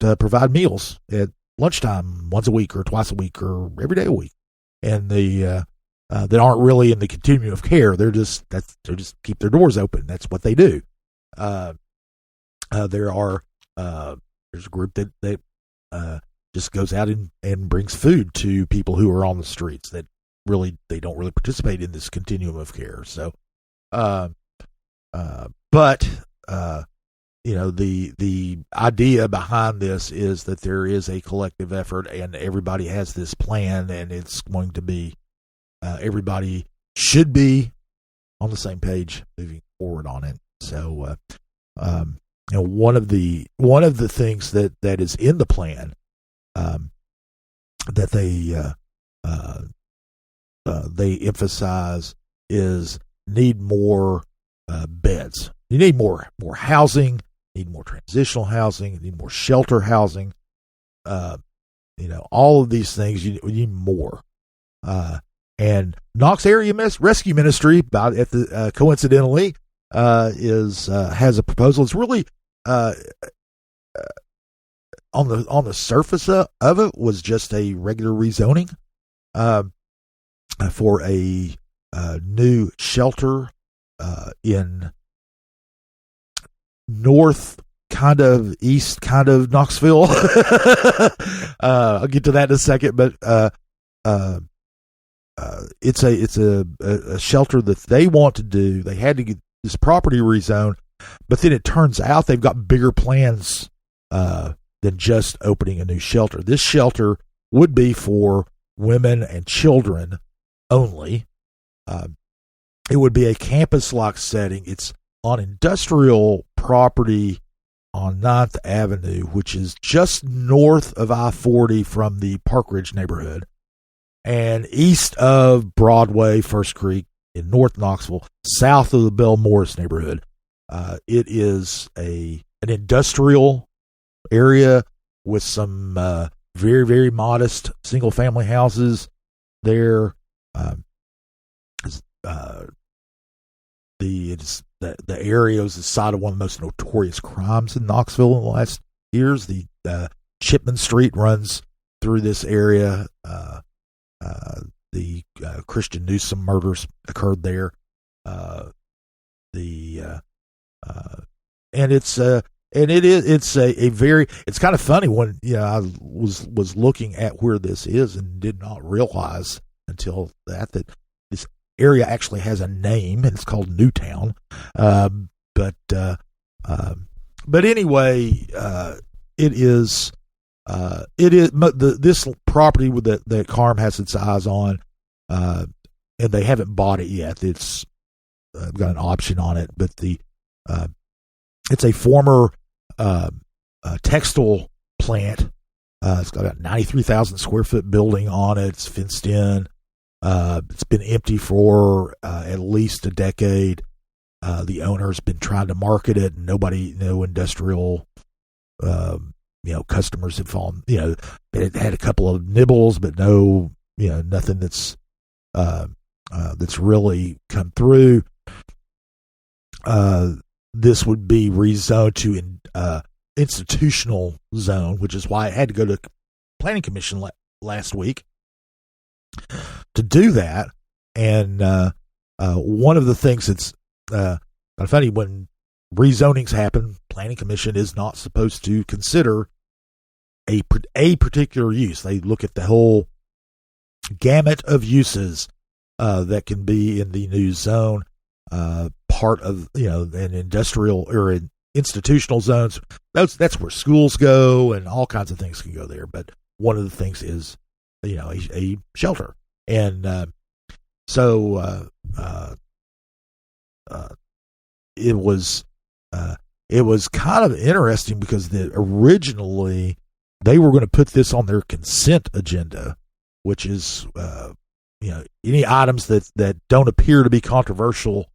that provide meals at lunchtime once a week or twice a week or every day a week, and that aren't really in the continuum of care. They're just keep their doors open. That's what they do. There's a group that just goes out and brings food to people who are on the streets that they don't really participate in this continuum of care. So, the idea behind this is that there is a collective effort, and everybody has this plan, and it's going to be everybody should be on the same page moving forward on it. So, one of the things that is in the plan that they they emphasize is need more beds. You need more housing. You need more transitional housing. You need more shelter housing. All of these things you need more. And Knox Area Rescue Ministry, coincidentally, has a proposal. It's really on the surface of it was just a regular rezoning for a new shelter in north, kind of east, kind of Knoxville. I'll get to that in a second, but it's a shelter that they want to do. They had to get this property rezoned, but then it turns out they've got bigger plans than just opening a new shelter. This shelter would be for women and children only. It would be a campus-like setting. It's on industrial property on 9th Avenue, which is just north of I-40 from the Park Ridge neighborhood, and east of Broadway, First Creek in North Knoxville, south of the Bell Morris neighborhood. It is an industrial area with some very, very modest single-family houses there. The area is the site of one of the most notorious crimes in Knoxville in the last years. The Chipman Street runs through this area. The Christian Newsom murders occurred there. It's kind of funny when I was looking at where this is and did not realize until that this area actually has a name, and it's called Newtown. But anyway, this property that Carm has its eyes on, and they haven't bought it yet. It's got an option on it, but it's a former textile plant. It's got a 93,000 square foot building on it. It's fenced in. It's been empty for at least a decade. The owner's been trying to market it, and no industrial, customers have fallen. It had a couple of nibbles, but no, nothing that's really come through. This would be rezoned to institutional zone, which is why it had to go to planning commission last week to do that. And one of the things that's kind of funny, when rezonings happen, planning commission is not supposed to consider a particular use. They look at the whole gamut of uses that can be in the new zone. Part of an industrial or an institutional zones, that's where schools go, and all kinds of things can go there. But one of the things is a shelter, and it was kind of interesting because originally they were going to put this on their consent agenda, which is any items that don't appear to be controversial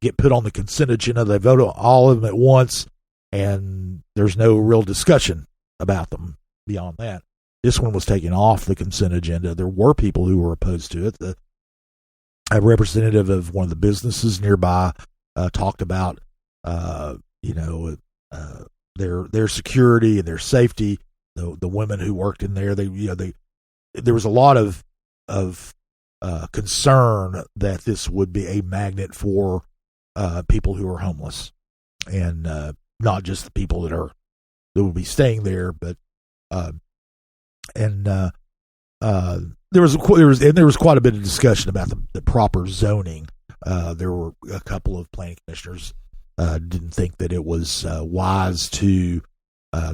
get put on the consent agenda. They vote on all of them at once, and there's no real discussion about them beyond that. This one was taken off the consent agenda. There were people who were opposed to it. A representative of one of the businesses nearby talked about their security and their safety. The women who worked in there, there was a lot of concern that this would be a magnet for people who are homeless, and not just the people that will be staying there, but there was quite a bit of discussion about the proper zoning. There were a couple of planning commissioners didn't think that it was wise to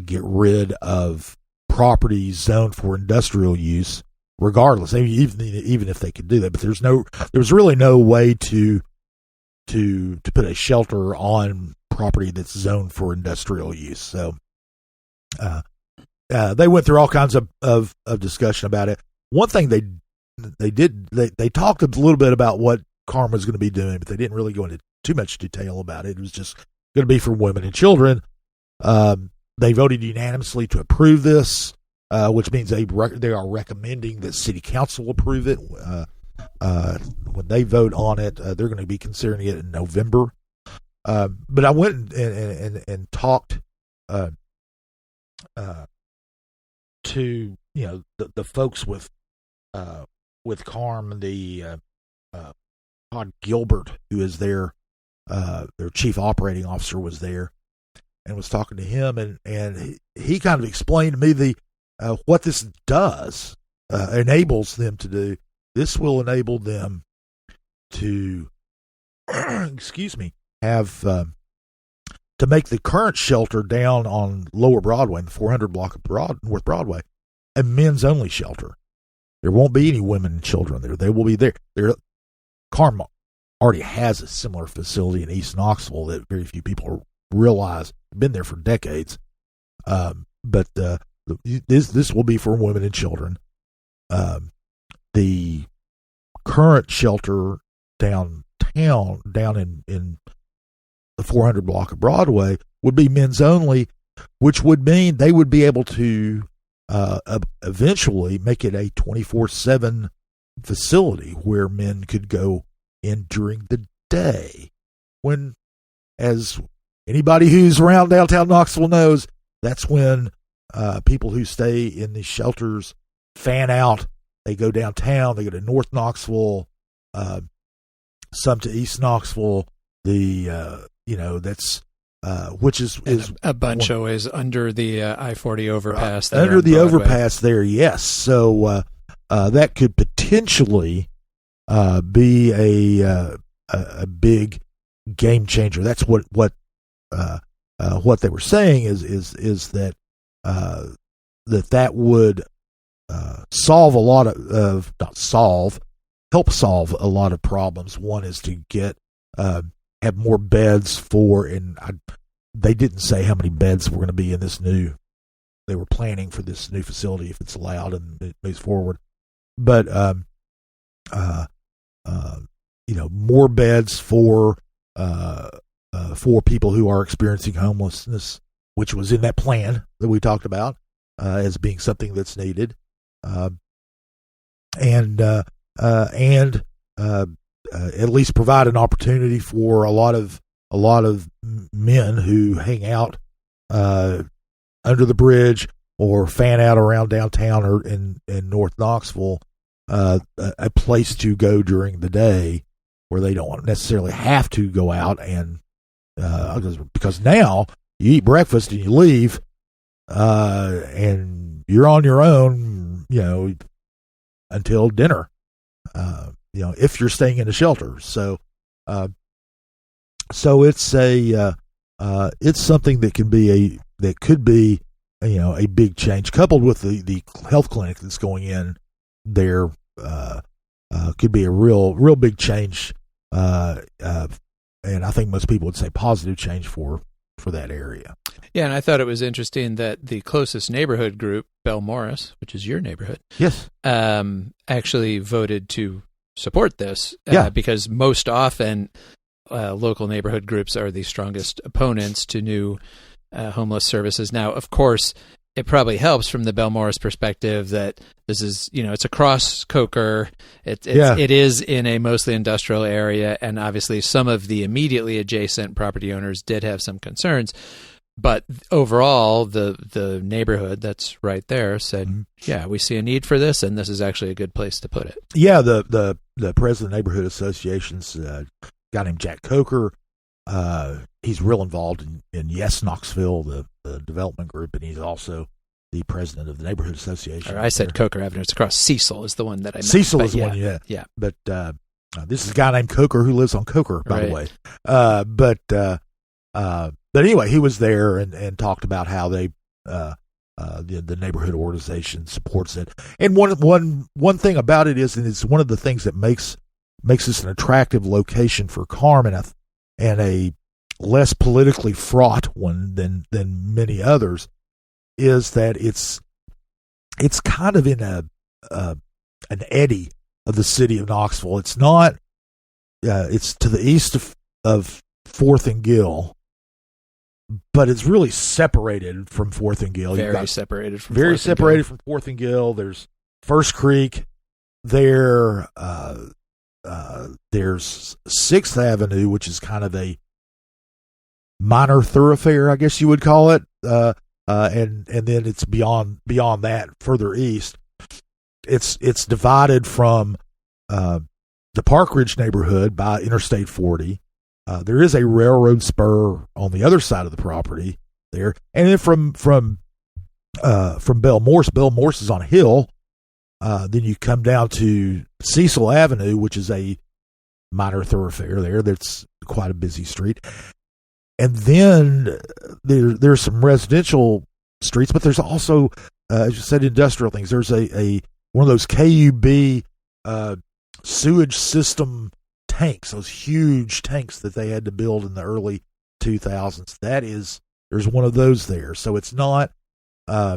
get rid of property zoned for industrial use, regardless. Even if they could do that, but there was really no way to put a shelter on property that's zoned for industrial use. So they went through all kinds of discussion about it. One thing they they talked a little bit about what Karn was going to be doing, but they didn't really go into too much detail about it. It was just going to be for women and children. They voted unanimously to approve this, which means they are recommending that City Council approve it. When they vote on it, they're going to be considering it in November. But I went and talked to the folks with Karn, the Todd Gilbert, who is their chief operating officer, was there and was talking to him, and he kind of explained to me what this does, enables them to do. This will enable them to, have to make the current shelter down on Lower Broadway, in the 400 block of North Broadway, a men's only shelter. There won't be any women and children there. They will be there. Karn already has a similar facility in East Knoxville that very few people realize. Been there for decades, but this will be for women and children. The current shelter down in the 400 block of Broadway would be men's only, which would mean they would be able to eventually make it a 24/7 facility where men could go in during the day. When, as anybody who's around downtown Knoxville knows, that's when people who stay in these shelters fan out. They go downtown. They go to North Knoxville, some to East Knoxville. That's which is a bunch always under the I-40 overpass. Under the overpass there, yes. So that could potentially be a big game changer. That's what they were saying is that that would solve a lot of help solve a lot of problems. One is to get have more beds for, and they didn't say how many beds were going to be in this new. They were planning for this new facility if it's allowed and it moves forward, but more beds for people who are experiencing homelessness, which was in that plan that we talked about as being something that's needed, and at least provide an opportunity for a lot of men who hang out under the bridge or fan out around downtown or in North Knoxville, a place to go during the day where they don't necessarily have to go out and because now you eat breakfast and you leave and you're on your own, until dinner. If you're staying in a shelter. So it's it's something that could be a big change, coupled with the health clinic that's going in there, could be a real big change, and I think most people would say positive change for that area. Yeah, and I thought it was interesting that the closest neighborhood group, Bell Morris, which is your neighborhood, yes, actually voted to support this, because most often local neighborhood groups are the strongest opponents to new homeless services. Now, of course, it probably helps from the Bell Morris perspective that this is, it's across Coker. It is in a mostly industrial area, and obviously some of the immediately adjacent property owners did have some concerns. But overall, the neighborhood that's right there said, yeah, we see a need for this, and this is actually a good place to put it. Yeah, the president of the neighborhood association's a guy named Jack Coker. He's real involved in Yes Knoxville, the development group, and he's also the president of the neighborhood association. I said Coker Avenue. It's across Cecil is the one that I meant. Cecil is the one, yeah. But this is a guy named Coker who lives on Coker, by the way. But anyway, he was there and talked about how they the neighborhood organization supports it. And one thing about it is, and it's one of the things that makes this an attractive location for Karn and a less politically fraught one than many others, is that it's kind of in an eddy of the city of Knoxville. It's not. It's to the east of 4th and Gill, but it's really separated from 4th and Gill. Very separated from 4th and Gill. There's First Creek there. There's 6th Avenue, which is kind of a minor thoroughfare, I guess you would call it. And then it's beyond that, further east. It's divided from the Park Ridge neighborhood by Interstate 40. There is a railroad spur on the other side of the property there, and then from Bell Morse is on a hill. Then you come down to Cecil Avenue, which is a minor thoroughfare there. That's quite a busy street. And then there's some residential streets, but there's also, as you said, industrial things. There's a one of those KUB sewage system tanks, those huge tanks that they had to build in the early 2000s. There's one of those there. So it's not. I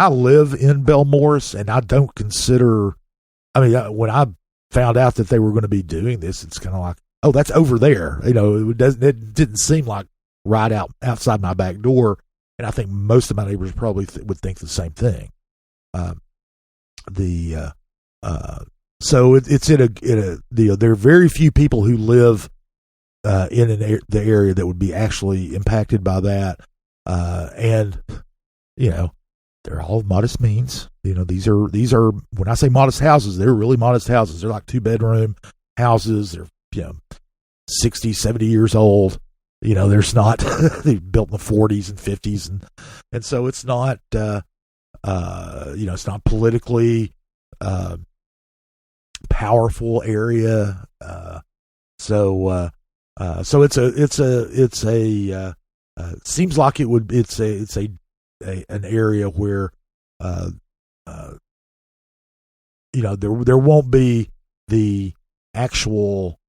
live in Belmorse, and I don't consider. When I found out that they were going to be doing this, it's kind of like, oh, that's over there. It didn't seem like right outside my back door, and I think most of my neighbors probably would think the same thing. So it's in a there are very few people who live in the area that would be actually impacted by that, and they're all modest means. These are when I say modest houses, they're really modest houses. They're like 2-bedroom houses. They're 60, 70 years old. There's not they built in the 40s and 50s, and so it's not it's not politically powerful area. So it's a seems like it's an area where there won't be the actual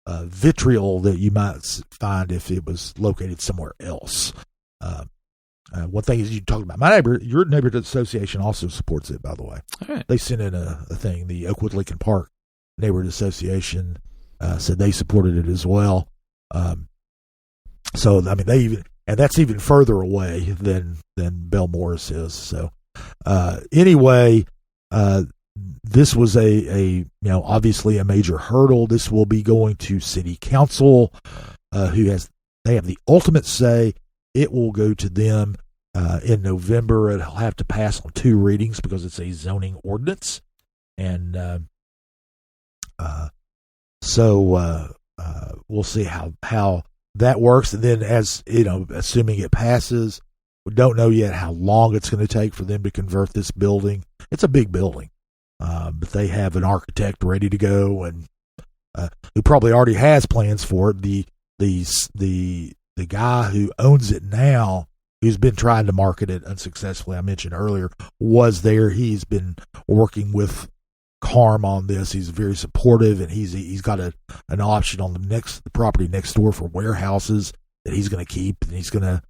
vitriol that you might find if it was located somewhere else. One thing is, you talked about your neighborhood association also supports it, by the way. All right. They sent in a thing. The Oakwood Lincoln Park Neighborhood Association said they supported it as well. So and that's even further away than Belmorse is. So anyway, this was a obviously a major hurdle. This will be going to City Council, they have the ultimate say. It will go to them in November. It'll have to pass on 2 readings because it's a zoning ordinance, and so we'll see how that works. And then, as assuming it passes, we don't know yet how long it's going to take for them to convert this building. It's a big building, but they have an architect ready to go, and who probably already has plans for it. The guy who owns it now, who's been trying to market it unsuccessfully, I mentioned earlier, was there. He's been working with Carm on this. He's very supportive, and he's got an option on the property next door for warehouses that he's going to keep, and he's going to,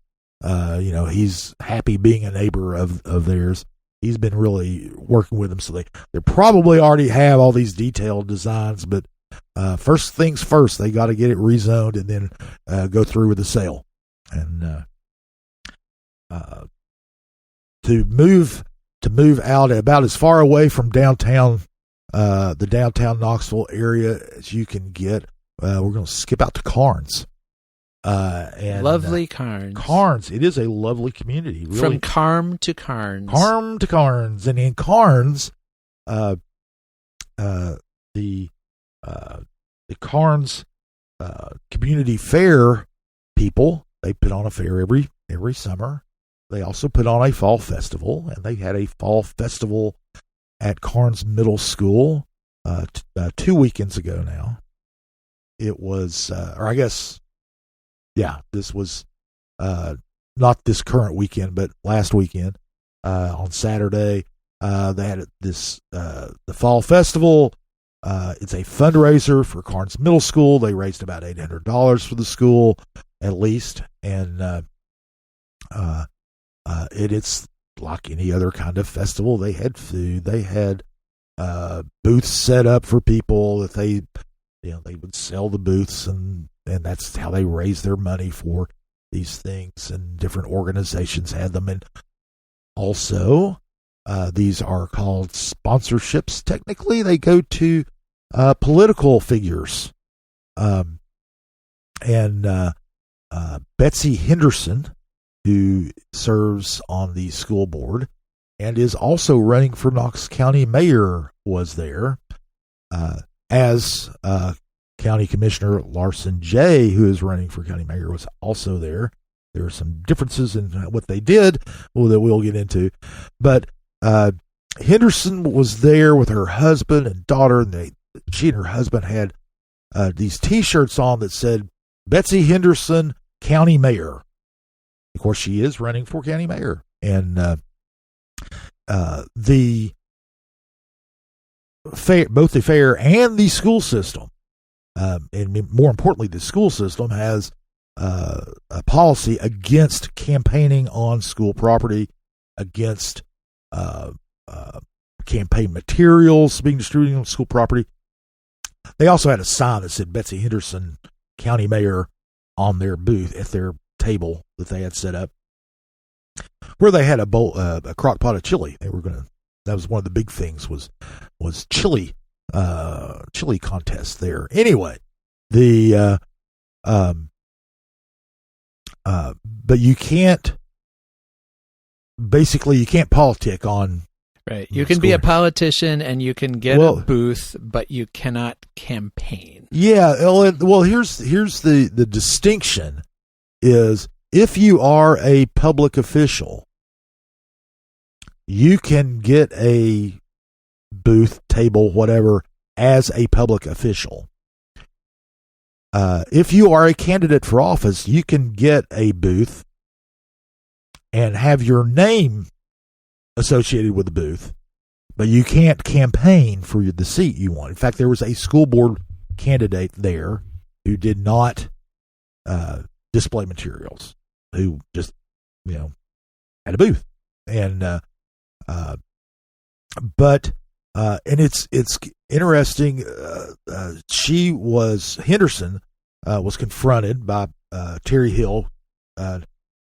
he's happy being a neighbor of theirs. He's been really working with them, so they probably already have all these detailed designs, but first things first, they got to get it rezoned and then go through with the sale. And to move out about as far away from downtown, the downtown Knoxville area as you can get, we're going to skip out to Karns. And lovely Karns. Karns, it is a lovely community. Really. From Carm to Karns. Carm to Karns, and in Karns, the Karns community fair people, they put on a fair every summer. They also put on a fall festival, and they had a fall festival at Karns Middle School 2 weekends ago now. It was, this was not this current weekend, but last weekend on Saturday. They had the fall festival. It's a fundraiser for Karns Middle School. They raised about $800 for the school, at least, and it's like any other kind of festival. They had food. They had booths set up for people that they would sell the booths, and that's how they raise their money for these things. And different organizations had them, and also these are called sponsorships. Technically, they go to political figures, and Betsy Henderson, who serves on the school board and is also running for Knox County mayor, was there, as County Commissioner Larson J., who is running for county mayor, was also there. There are some differences in what they did that we'll get into. But Henderson was there with her husband and daughter, and she and her husband had these T-shirts on that said, Betsy Henderson, county mayor. Of course, she is running for county mayor. And both the fair and the school system, and more importantly, the school system has a policy against campaigning on school property, against campaign materials being distributed on school property. They also had a sign that said Betsy Henderson, county mayor, on their booth at their table that they had set up, where they had a crock pot of chili. That was one of the big things was chili contest there. Anyway, but you can't politic on. Right. You can be a politician and you can get a booth, but you cannot campaign. Yeah. Well, here's the distinction is, if you are a public official, you can get a booth, table, whatever, as a public official. If you are a candidate for office, you can get a booth and have your name associated with the booth, but you can't campaign for the seat you want. In fact, there was a school board candidate there who did not display materials, who just had a booth, and it's interesting. Henderson was confronted by Terry Hill,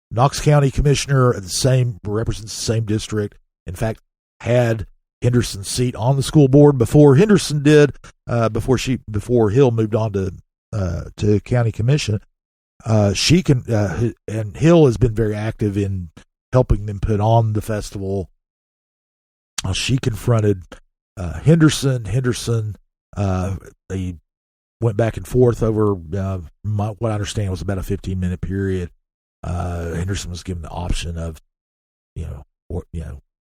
Knox County Commissioner, represents the same district. In fact, had Henderson's seat on the school board before Henderson did, before Hill moved on to County Commission. And Hill has been very active in helping them put on the festival. She confronted Henderson. They went back and forth over what I understand was about a 15-minute period. Henderson was given the option of,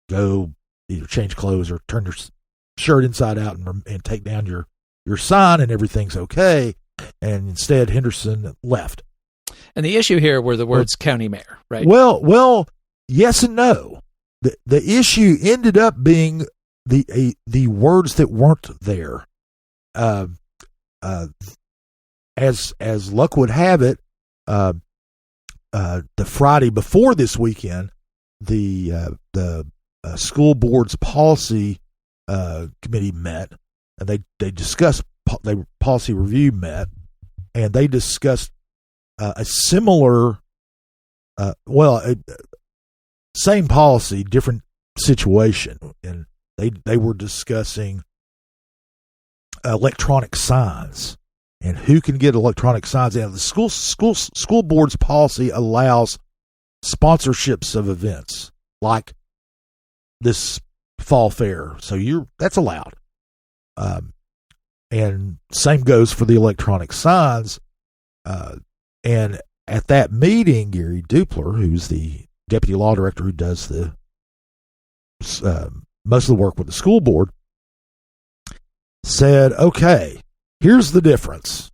go either change clothes or turn your shirt inside out and take down your sign, and everything's okay. And instead, Henderson left. And the issue here were the words county mayor, right? Well, yes and no. The issue ended up being the words that weren't there. As luck would have it, the Friday before this weekend, the school board's policy committee met, and they discussed policy review met, and they discussed a similar, same policy, different situation, and they were discussing electronic signs and who can get electronic signs. And the school board's policy allows sponsorships of events like this fall fair, so that's allowed. And same goes for the electronic signs. And at that meeting, Gary Dupler, who's the deputy law director who does the most of the work with the school board, said, okay, here's the difference.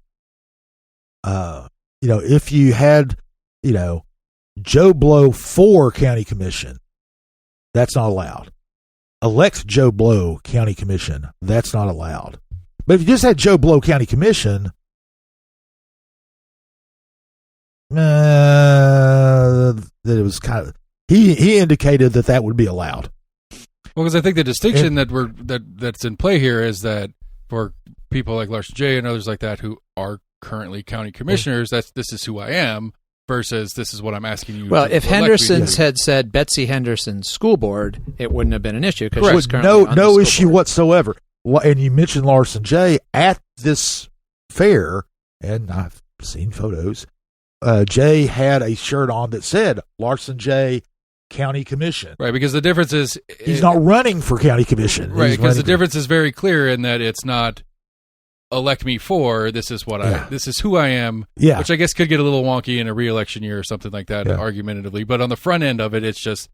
If you had, Joe Blow for county commission, that's not allowed. Elect Joe Blow county commission, that's not allowed. But if you just had Joe Blow county commission, that it was kind of, he indicated that would be allowed. Well, because I think the distinction that's in play here is that for people like Larson J. and others like that who are currently county commissioners, this is who I am versus this is what I'm asking you. Well, if Henderson's had said Betsy Henderson School Board, it wouldn't have been an issue because she's currently on the no school issue board. whatsoever. And you mentioned Larson J. at this fair, and I've seen photos. Jay had a shirt on that said Larson J. County Commission. Right, because the difference is he's not running for county commission. Right, because the difference is very clear in that it's not elect me for, this is what this is who I am, which I guess could get a little wonky in a re-election year or something like that, argumentatively. But on the front end of it, it's just,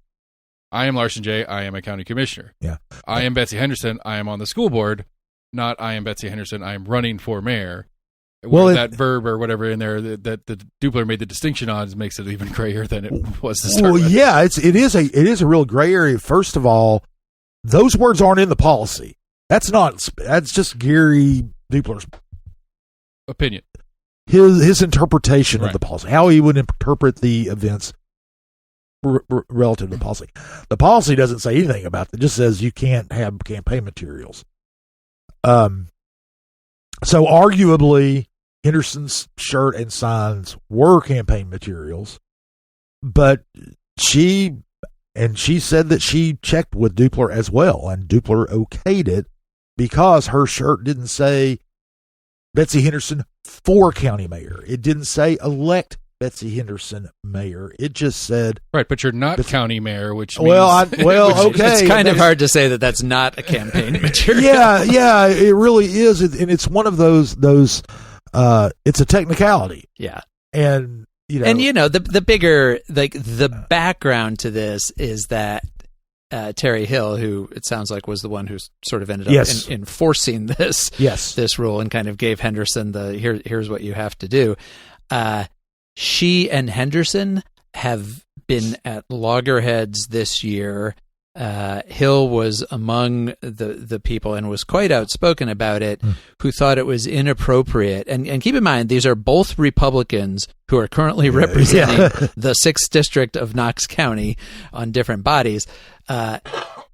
I am Larson J., I am a county commissioner. Yeah. I am Betsy Henderson, I am on the school board, not I am Betsy Henderson, I am running for mayor. Well, that verb or whatever in there that the Dupler made the distinction on makes it even grayer than it was to start with. Well, yeah, it is a real gray area. First of all, those words aren't in the policy. That's just Gary Dupler's opinion, his interpretation of the policy, how he would interpret the events relative to the policy. The policy doesn't say anything about that. It just says you can't have campaign materials. So arguably, Henderson's shirt and signs were campaign materials, but she said that she checked with Dupler as well, and Dupler okayed it because her shirt didn't say Betsy Henderson for county mayor. It didn't say elect Betsy Henderson mayor. It just said right, but you're not county mayor, which means, okay. It's kind of hard to say that that's not a campaign material. Yeah, it really is, and it's one of those. It's a technicality. Yeah, and the bigger the background to this is that Terry Hill, who it sounds like was the one who sort of ended up enforcing this rule and kind of gave Henderson here's what you have to do. She and Henderson have been at loggerheads this year. Hill was among the people and was quite outspoken about it, who thought it was inappropriate. And keep in mind, these are both Republicans who are currently representing the 6th District of Knox County on different bodies.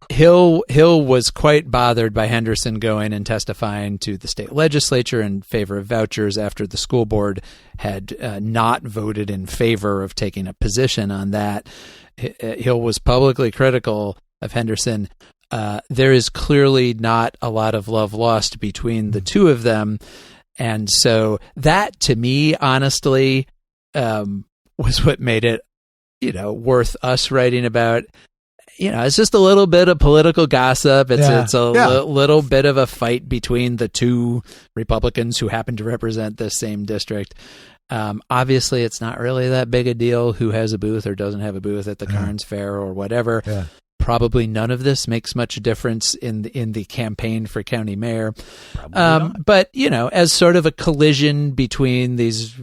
Hill was quite bothered by Henderson going and testifying to the state legislature in favor of vouchers after the school board had not voted in favor of taking a position on that. Hill was publicly critical of Henderson. There is clearly not a lot of love lost between the two of them. And so that, to me, honestly, was what made it, worth us writing about. It's just a little bit of political gossip. It's a little bit of a fight between the two Republicans who happen to represent the same district. Obviously, it's not really that big a deal who has a booth or doesn't have a booth at the Karns Fair or whatever. Yeah. Probably none of this makes much difference in the campaign for county mayor. But, as sort of a collision between these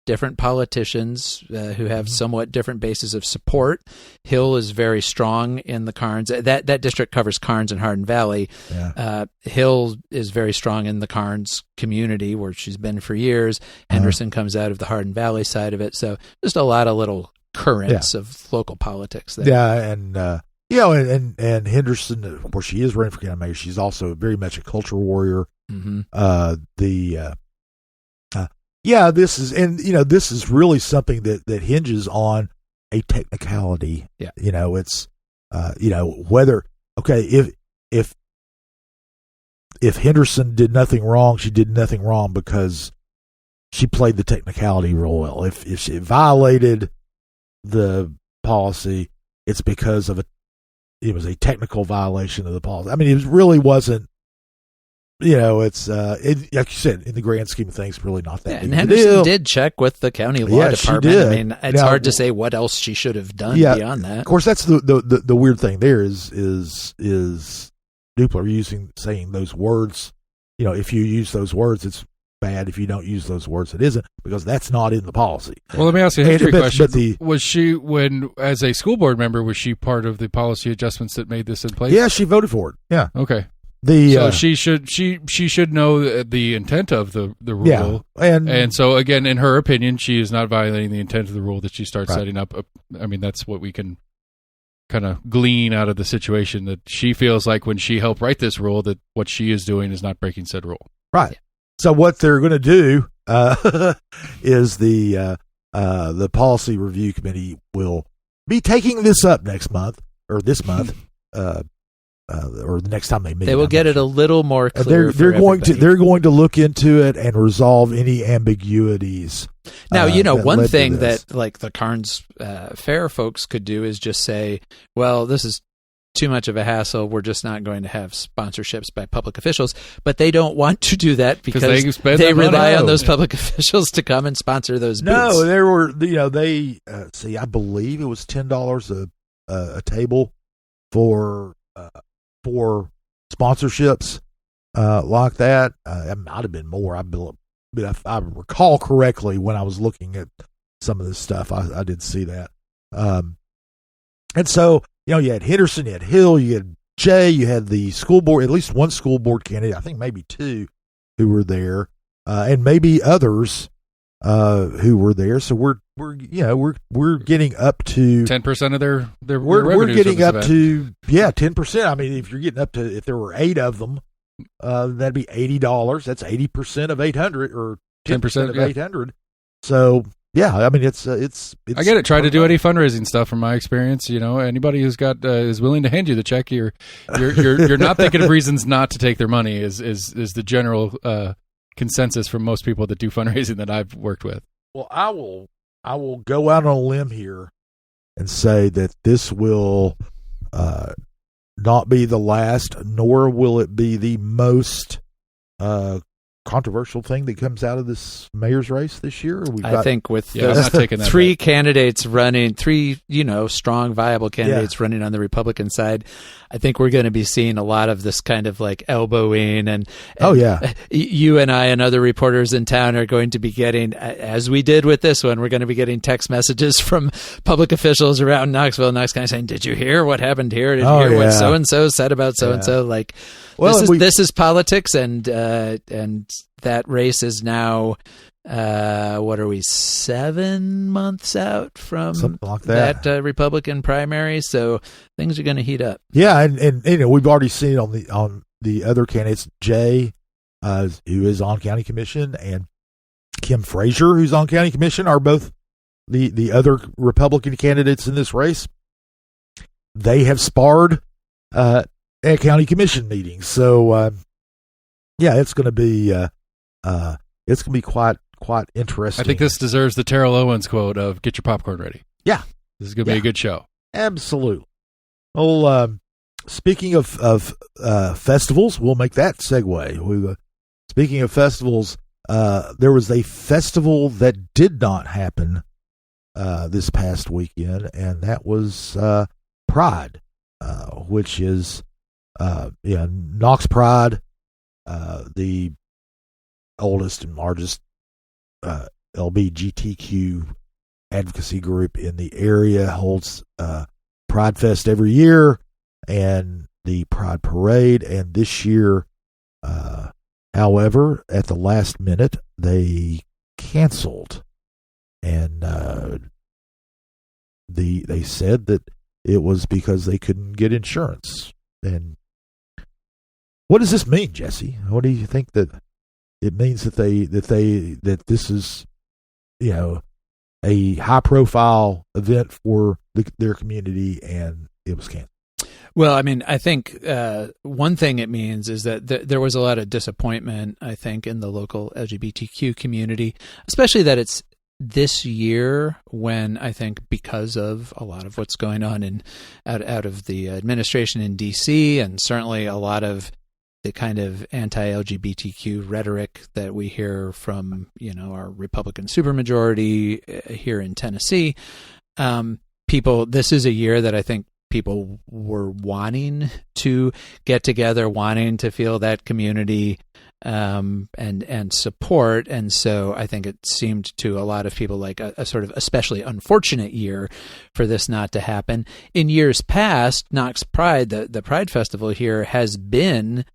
different politicians who have somewhat different bases of support. Hill is very strong in the Karns. That district covers Karns and Hardin Valley. Yeah. Hill is very strong in the Karns community where she's been for years. Henderson comes out of the Hardin Valley side of it. So just a lot of little currents of local politics there. Yeah, and Henderson, of course, she is running for county mayor. She's also very much a culture warrior. Mm-hmm. This is really something that hinges on a technicality. Yeah. It's whether if Henderson did nothing wrong, she did nothing wrong because she played the technicality real well. If she violated the policy, it's because it was a technical violation of the policy. I mean, it really wasn't. It's like you said, in the grand scheme of things, really not that big and Henderson did check with the county law department. She did. I mean, it's hard to say what else she should have done beyond that. Of course, that's the weird thing there is Dupler saying those words. If you use those words, it's bad. If you don't use those words, it isn't, because that's not in the policy. Well, let me ask you a history question. Was she, as a school board member, was she part of the policy adjustments that made this in place? Yeah, she voted for it. Yeah. Okay. So she should know the intent of the rule. Yeah, and so again, in her opinion, she is not violating the intent of the rule that she starts setting up. I mean, that's what we can kind of glean out of the situation that she feels like when she helped write this rule, that what she is doing is not breaking said rule. Right. So what they're going to do is the policy review committee will be taking this up next month or this month, or the next time they meet. They will get it a little more clear. They're going to look into it and resolve any ambiguities. Now, one thing that like the Karns Fair folks could do is just say, well, this is too much of a hassle. We're just not going to have sponsorships by public officials. But they don't want to do that because they rely on those public officials to come and sponsor those booths. No, there were, they I believe it was $10 a table for sponsorships like that. It might have been more. But if I recall correctly, when I was looking at some of this stuff, I did see that. And so, you had Henderson, you had Hill, you had Jay, you had the school board, at least one school board candidate, I think maybe two, who were there, and maybe others who were there. So we're getting up to 10% of their we're getting up to 10%. I mean, if you're getting up to, if there were 8 of them, that'd be $80. That's 80% of 800 or 10% of 800. So yeah, I mean it's I get it. Try to do any fundraising stuff from my experience. Anybody who's got is willing to hand you the check, you're not thinking of reasons not to take their money is the general consensus from most people that do fundraising that I've worked with. Well, I will go out on a limb here and say that this will not be the last, nor will it be the most controversial thing that comes out of this mayor's race this year. I think with three candidates running, strong, viable candidates running on the Republican side, I think we're going to be seeing a lot of this kind of like elbowing and you and I and other reporters in town are going to be getting, as we did with this one, we're going to be getting text messages from public officials around Knoxville and Knox County saying, did you hear what happened here? Did you hear what so-and-so said about so-and-so? Like, this is politics, and that race is now, what are we, 7 months out from something like that Republican primary? So things are going to heat up. Yeah, and we've already seen on the other candidates, Jay, who is on county commission, and Kim Frazier, who's on county commission, are both the other Republican candidates in this race. They have sparred at county commission meetings. So it's going to be quite interesting. I think this deserves the Terrell Owens quote of "Get your popcorn ready." Yeah, this is going to be a good show. Absolutely. Well, speaking of festivals, we'll make that segue. Speaking of festivals, there was a festival that did not happen this past weekend, and that was Pride, which is Knox Pride, the oldest and largest LGBTQ advocacy group in the area, holds Pride Fest every year and the Pride Parade. And this year, however, at the last minute, they canceled, and they said that it was because they couldn't get insurance. And what does this mean, Jesse? What do you think that it means that this is, a high profile event for their community and it was canceled? Well, I mean, I think one thing it means is that there was a lot of disappointment, I think, in the local LGBTQ community, especially that it's this year when I think because of a lot of what's going on out of the administration in D.C. and certainly a lot of the kind of anti-LGBTQ rhetoric that we hear from, our Republican supermajority here in Tennessee, this is a year that I think people were wanting to get together, wanting to feel that community and support. And so I think it seemed to a lot of people like a sort of especially unfortunate year for this not to happen. In years past, Knox Pride, the Pride Festival here, has been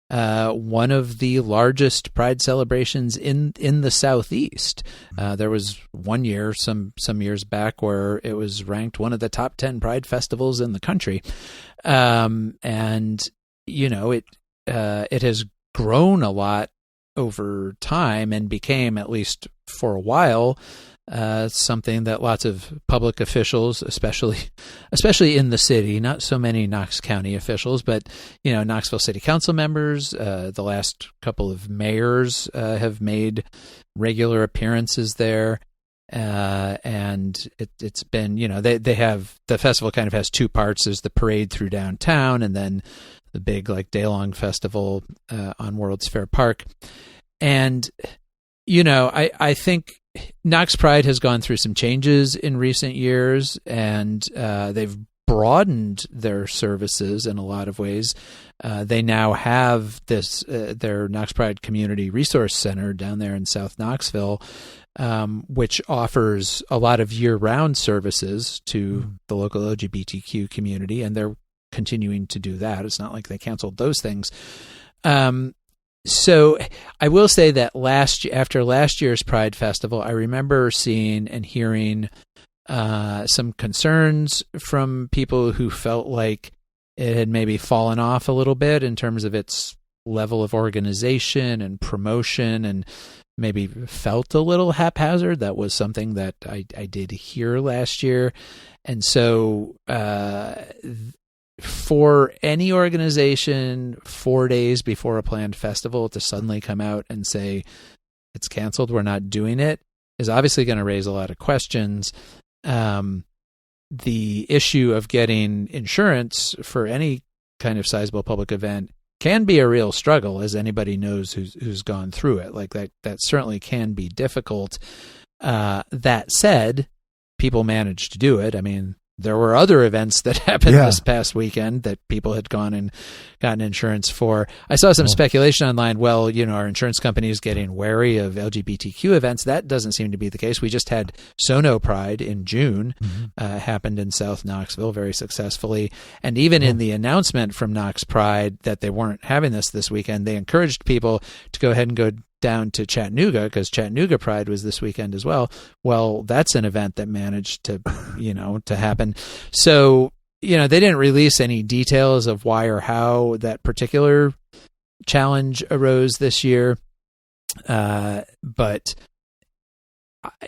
one of the largest Pride celebrations in the Southeast. There was one year, some years back, where it was ranked one of the top 10 Pride festivals in the country. And it has grown a lot over time and became, at least for a while, something that lots of public officials, especially in the city, not so many Knox County officials, but Knoxville City Council members, the last couple of mayors have made regular appearances there, and it's been they have, the festival kind of has two parts. There's the parade through downtown, and then the big day-long festival on World's Fair Park, and I think Knox Pride has gone through some changes in recent years, and they've broadened their services in a lot of ways. They now have their Knox Pride Community Resource Center down there in South Knoxville, which offers a lot of year-round services to the local LGBTQ community, and they're continuing to do that. It's not like they canceled those things. So I will say that after last year's Pride Festival, I remember seeing and hearing some concerns from people who felt like it had maybe fallen off a little bit in terms of its level of organization and promotion, and maybe felt a little haphazard. That was something that I did hear last year. And so for any organization 4 days before a planned festival to suddenly come out and say it's canceled, we're not doing it, is obviously going to raise a lot of questions. The issue of getting insurance for any kind of sizable public event can be a real struggle, as anybody knows who's gone through it. That certainly can be difficult. That said, people managed to do it. I mean, there were other events that happened this past weekend that people had gone and gotten insurance for. I saw some speculation online. Well, our insurance company is getting wary of LGBTQ events. That doesn't seem to be the case. We just had Sono Pride in June, happened in South Knoxville very successfully. And even in the announcement from Knox Pride that they weren't having this weekend, they encouraged people to go ahead and go down to Chattanooga, because Chattanooga Pride was this weekend as well. Well, that's an event that managed to, to happen. So, they didn't release any details of why or how that particular challenge arose this year. But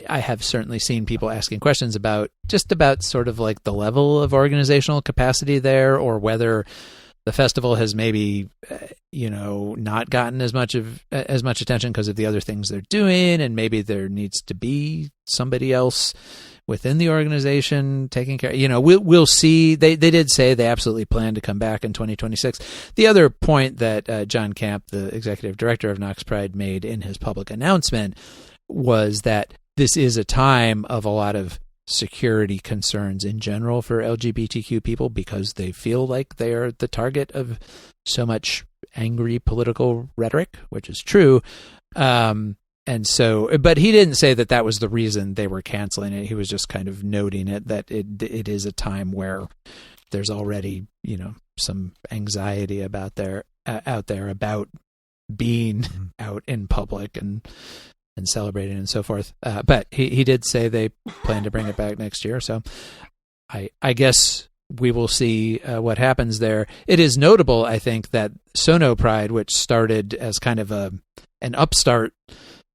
I have certainly seen people asking questions about sort of like the level of organizational capacity there, or whether the festival has maybe, not gotten as much attention because of the other things they're doing, and maybe there needs to be somebody else within the organization taking care. We'll see. They did say they absolutely plan to come back in 2026. The other point that John Camp, the executive director of Knox Pride, made in his public announcement was that this is a time of a lot of security concerns in general for LGBTQ people, because they feel like they are the target of so much angry political rhetoric, which is true. And so, but he didn't say that was the reason they were canceling it. He was just kind of noting it, that it is a time where there's already, some anxiety out there about being out in public and celebrating and so forth. But he did say they plan to bring it back next year. So I guess we will see what happens there. It is notable, I think, that Sono Pride, which started as kind of an upstart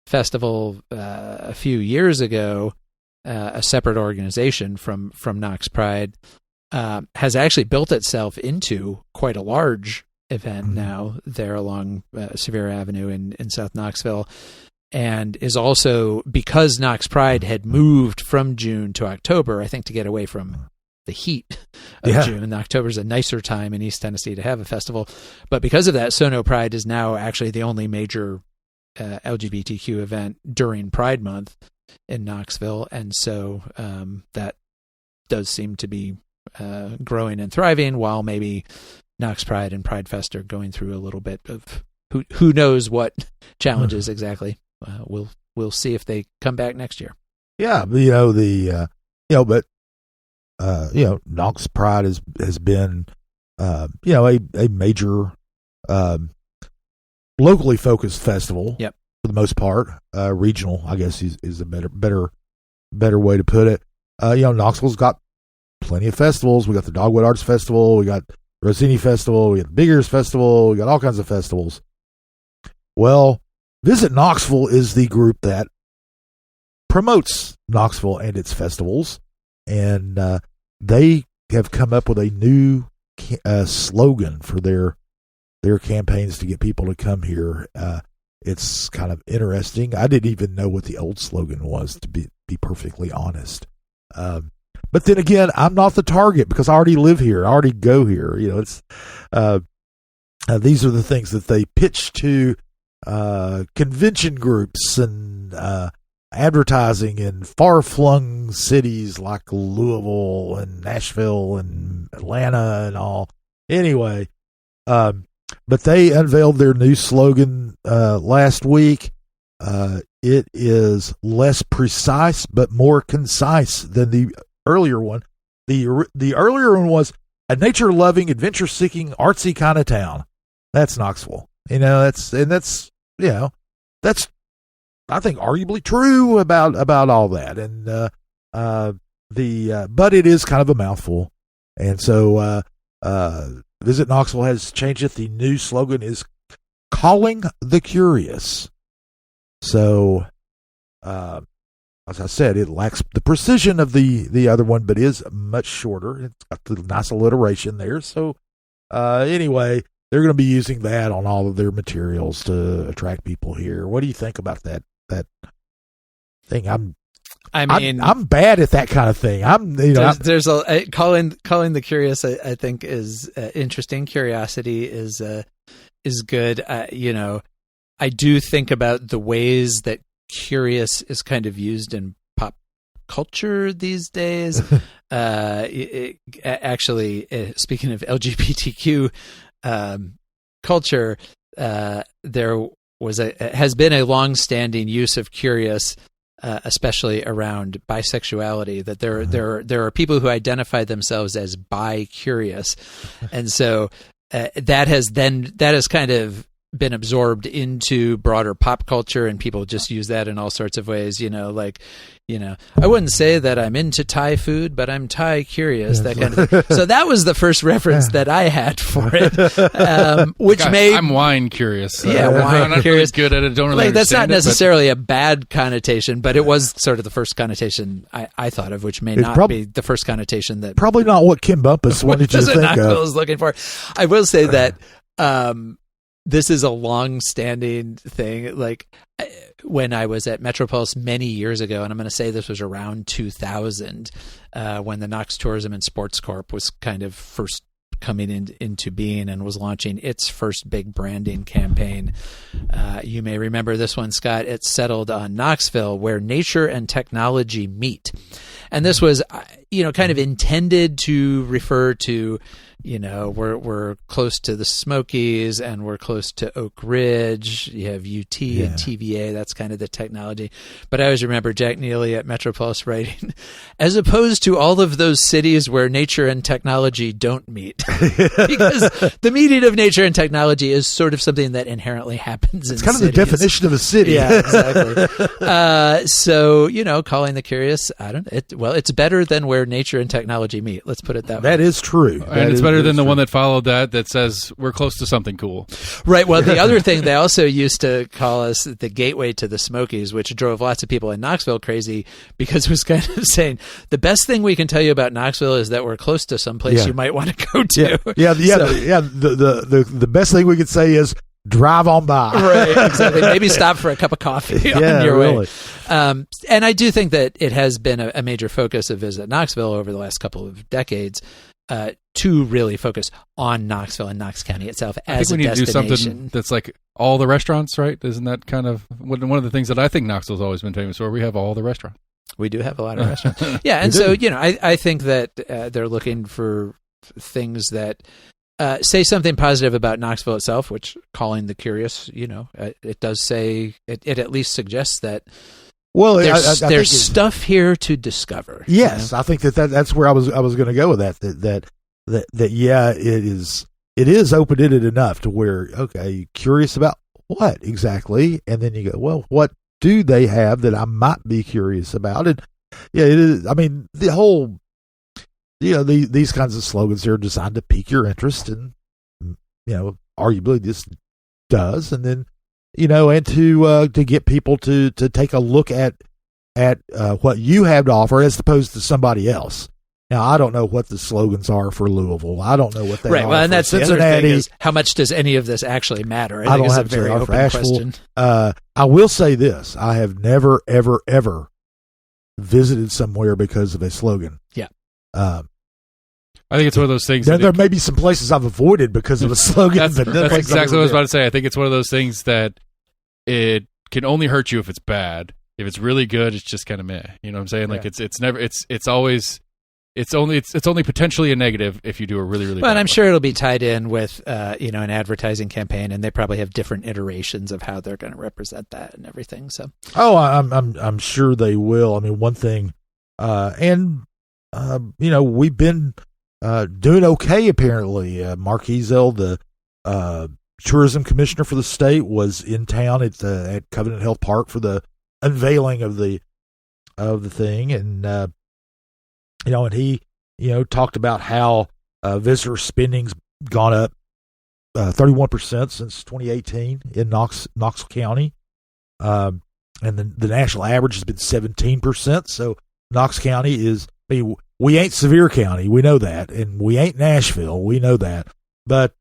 festival a few years ago, a separate organization from Knox Pride, has actually built itself into quite a large event now there along Sevier Avenue in South Knoxville. And is also, because Knox Pride had moved from June to October, I think to get away from the heat of June. And October is a nicer time in East Tennessee to have a festival. But because of that, Sono Pride is now actually the only major LGBTQ event during Pride Month in Knoxville. And so that does seem to be growing and thriving, while maybe Knox Pride and Pride Fest are going through a little bit of who knows what challenges exactly. We'll see if they come back next year. Yeah, Knox Pride has been, a major locally focused festival. Yep. For the most part, regional, I guess, is a better way to put it. Knoxville's got plenty of festivals. We got the Dogwood Arts Festival. We got Rossini Festival. We got the Big Ears Festival. We got all kinds of festivals. Well, Visit Knoxville is the group that promotes Knoxville and its festivals, and they have come up with a new slogan for their campaigns to get people to come here. It's kind of interesting. I didn't even know what the old slogan was, to be perfectly honest. But then again, I'm not the target because I already live here. I already go here. It's these are the things that they pitch to convention groups and advertising in far-flung cities like Louisville and Nashville and Atlanta and all. Anyway, but they unveiled their new slogan last week. It is less precise but more concise than the earlier one. The earlier one was a nature-loving, adventure-seeking, artsy kind of town. That's Knoxville. That's I think arguably true about all that. And but it is kind of a mouthful. And so Visit Knoxville has changed it. The new slogan is calling the curious. So, as I said, it lacks the precision of the other one, but is much shorter. It's got the nice alliteration there. So, anyway, they're going to be using that on all of their materials to attract people here. What do you think about that thing? I'm bad at that kind of thing. There's a calling the curious. I think is interesting. Curiosity is good. I do think about the ways that curious is kind of used in pop culture these days. Actually, speaking of LGBTQ culture, there has been a long-standing use of curious, especially around bisexuality. That there are people who identify themselves as bi-curious, and so that has kind of been absorbed into broader pop culture, and people just use that in all sorts of ways. I wouldn't say that I'm into Thai food, but I'm Thai curious, that kind of thing. So that was the first reference that I had for it, I'm wine curious. Wine I'm not curious. Really good at it. Don't really that's not understand necessarily a bad connotation, but it was sort of the first connotation I thought of, which may not be the first connotation that probably not what Kim Bumpus wanted you to think of. Was looking for. I will say that. This is a long-standing thing. Like when I was at Metropulse many years ago, and I'm going to say this was around 2000, when the Knox Tourism and Sports Corp was kind of first coming into being and was launching its first big branding campaign. You may remember this one, Scott. It settled on Knoxville, where nature and technology meet. And this was, kind of intended to refer to, we're close to the Smokies and we're close to Oak Ridge. You have UT and TVA. That's kind of the technology. But I always remember Jack Neely at Metropulse writing, as opposed to all of those cities where nature and technology don't meet. Because the meeting of nature and technology is sort of something that inherently happens in cities. It's kind of the definition of a city. Yeah, exactly. So, calling the curious, it's better than where nature and technology meet. Let's put it that way. That is true. And it's better than the one that followed that says we're close to something cool. Right. Well, the other thing, they also used to call us the gateway to the Smokies, which drove lots of people in Knoxville crazy, because it was kind of saying the best thing we can tell you about Knoxville is that we're close to someplace you might want to go to. The best thing we could say is drive on by. Right, exactly. Maybe stop for a cup of coffee on your way. And I do think that it has been a major focus of Visit Knoxville over the last couple of decades, to really focus on Knoxville and Knox County itself as a destination. I think we need to do something that's like all the restaurants, right? Isn't that kind of one of the things that I think Knoxville's always been famous for? We have all the restaurants. We do have a lot of restaurants. Yeah, and so, I think that they're looking for things that say something positive about Knoxville itself, which, calling the curious, it does say, it at least suggests that there's stuff here to discover. Yes, I think that's where I was going to go with that. It is open-ended enough to where, okay, curious about what exactly? And then you go, well, what do they have that I might be curious about? And yeah, it is. I mean, the whole, these kinds of slogans are designed to pique your interest, and arguably this does, and then and to get people to take a look at what you have to offer as opposed to somebody else. Now, I don't know what the slogans are for Louisville. I don't know what they are. Right. Well, and for that's Cincinnati. The other thing is, how much does any of this actually matter? I think don't it's have a very to open question. I will say this: I have never, ever, ever visited somewhere because of a slogan. Yeah. I think it's one of those things. There may be some places I've avoided because of a slogan. That's exactly what I was about to say. I think it's one of those things that it can only hurt you if it's bad. If it's really good, it's just kind of meh. You know what I'm saying? Like it's only potentially a negative if you do a really, really well, bad and I'm one. sure it'll be tied in with an advertising campaign, and they probably have different iterations of how they're going to represent that and everything. So I'm sure they will. I mean, one thing, we've been doing okay apparently. Mark Ezel, the tourism commissioner for the state, was in town at Covenant Health Park for the unveiling of the thing, and and he talked about how visitor spending's gone up 31% since 2018 in Knoxville County, and the national average has been 17%. So Knox County is, we ain't Sevier County, we know that, and we ain't Nashville, we know that, but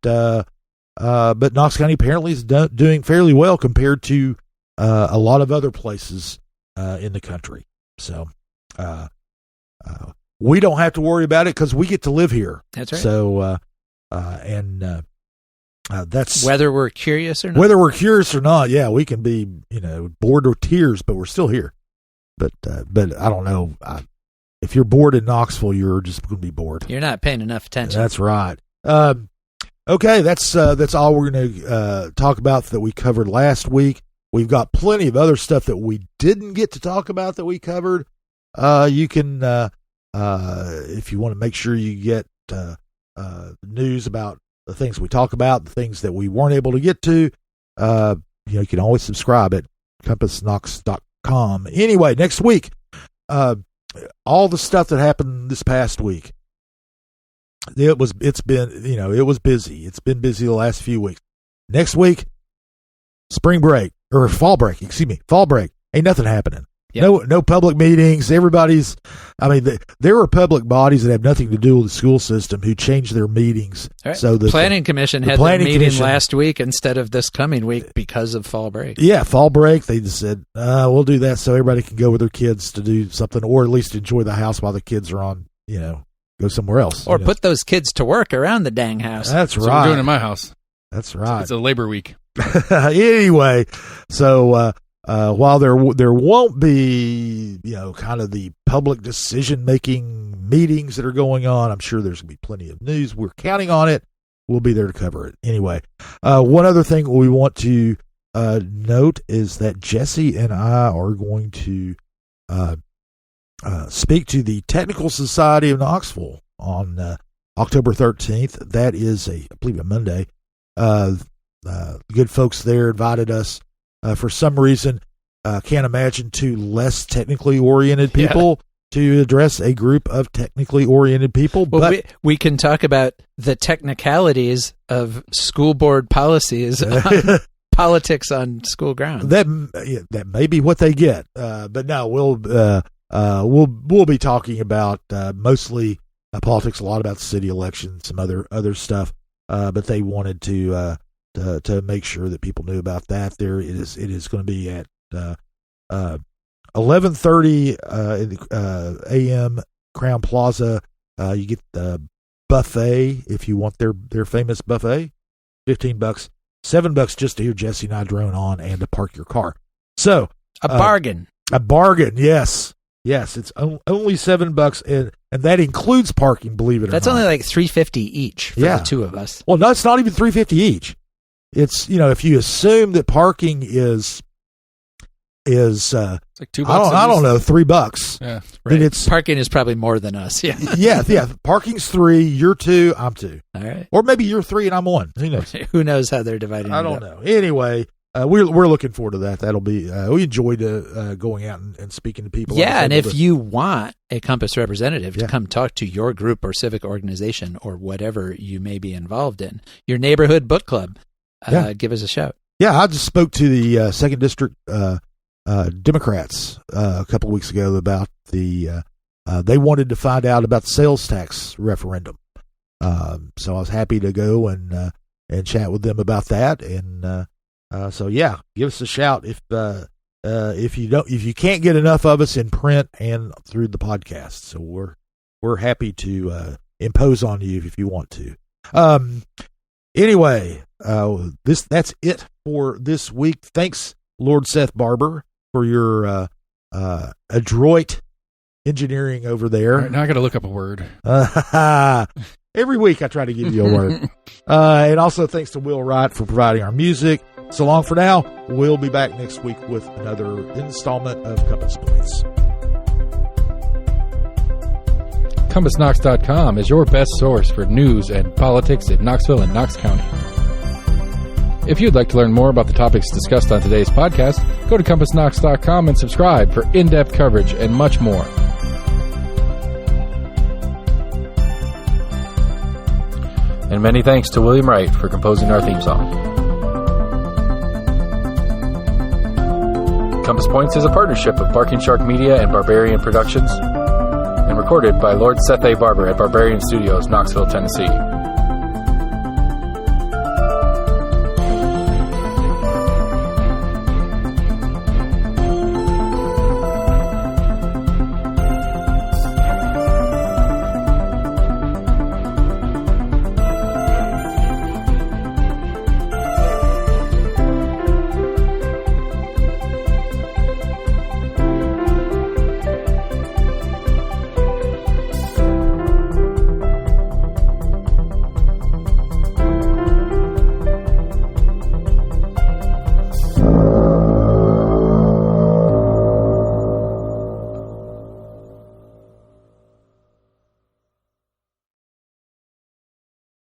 Knox County apparently is doing fairly well compared to a lot of other places in the country. So we don't have to worry about it because we get to live here. That's right. So that's whether we're curious or not. Whether we're curious or not, yeah, we can be bored to tears, but we're still here. But I don't know. If you're bored in Knoxville, you're just going to be bored. You're not paying enough attention. That's right. Okay, that's all we're going to talk about that we covered last week. We've got plenty of other stuff that we didn't get to talk about that we covered. You can, if you want to make sure you get news about the things we talk about, the things that we weren't able to get to, you can always subscribe at compassknox.com. Anyway, next week, all the stuff that happened this past week, it was busy. It's been busy the last few weeks. Next week, fall break. Ain't nothing happening. Yep. No public meetings. Everybody's, there are public bodies that have nothing to do with the school system who changed their meetings. Right. So the Planning Commission had their meeting last week instead of this coming week because of fall break. Yeah, fall break. They just said, we'll do that so everybody can go with their kids to do something, or at least enjoy the house while the kids are on, go somewhere else. Or put those kids to work around the dang house. That's right. That's what we're doing in my house. That's right. It's a labor week. Anyway, so while there won't be kind of the public decision making meetings that are going on, I'm sure there's going to be plenty of news. We're counting on it. We'll be there to cover it. Anyway, one other thing we want to note is that Jesse and I are going to speak to the Technical Society of Knoxville on October 13th. That is I believe a Monday. Good folks there invited us. For some reason, can't imagine two less technically oriented people to address a group of technically oriented people. Well, but we can talk about the technicalities of school board policies, on politics on school grounds. That may be what they get. But no, we'll be talking about mostly politics, a lot about the city election, some other stuff. But they wanted to make sure that people knew about that. It is going to be at 11:30 a.m. Crown Plaza. You get the buffet if you want their famous buffet. $15, $7 just to hear Jesse and I drone on and to park your car. So a bargain. A bargain. Yes. It's only $7, and that includes parking. Believe it or not, that's only like $3.50 each for the two of us. Well, no, it's not even $3.50 each. It's if you assume that parking is it's like $2. I don't know, $3. Yeah, right. It's parking is probably more than us. Yeah, yeah. Parking's $3. You're $2. I'm $2. All right, or maybe you're $3 and I'm $1. Who knows? Who knows how they're dividing? I don't know. Anyway, we're looking forward to that. That'll be we enjoyed going out and speaking to people. Yeah, and if you want a Compass representative to come talk to your group or civic organization or whatever you may be involved in, your neighborhood book club, give us a shout. Yeah, I just spoke to the 2nd District Democrats a couple of weeks ago about they wanted to find out about the sales tax referendum. So I was happy to go and chat with them about that. And so yeah, give us a shout if you can't get enough of us in print and through the podcast. So we're happy to impose on you if you want to. Anyway, that's it for this week. Thanks, Lord Seth Barber, for your adroit engineering over there. All right, now I got to look up a word. Every week I try to give you a word. And also thanks to Will Wright for providing our music. So long for now. We'll be back next week with another installment of Compass Points. CompassKnox.com is your best source for news and politics in Knoxville and Knox County. If you'd like to learn more about the topics discussed on today's podcast, go to CompassKnox.com and subscribe for in-depth coverage and much more. And many thanks to William Wright for composing our theme song. Compass Points is a partnership of Barking Shark Media and Barbarian Productions, and recorded by Lord Seth A. Barber at Barbarian Studios, Knoxville, Tennessee.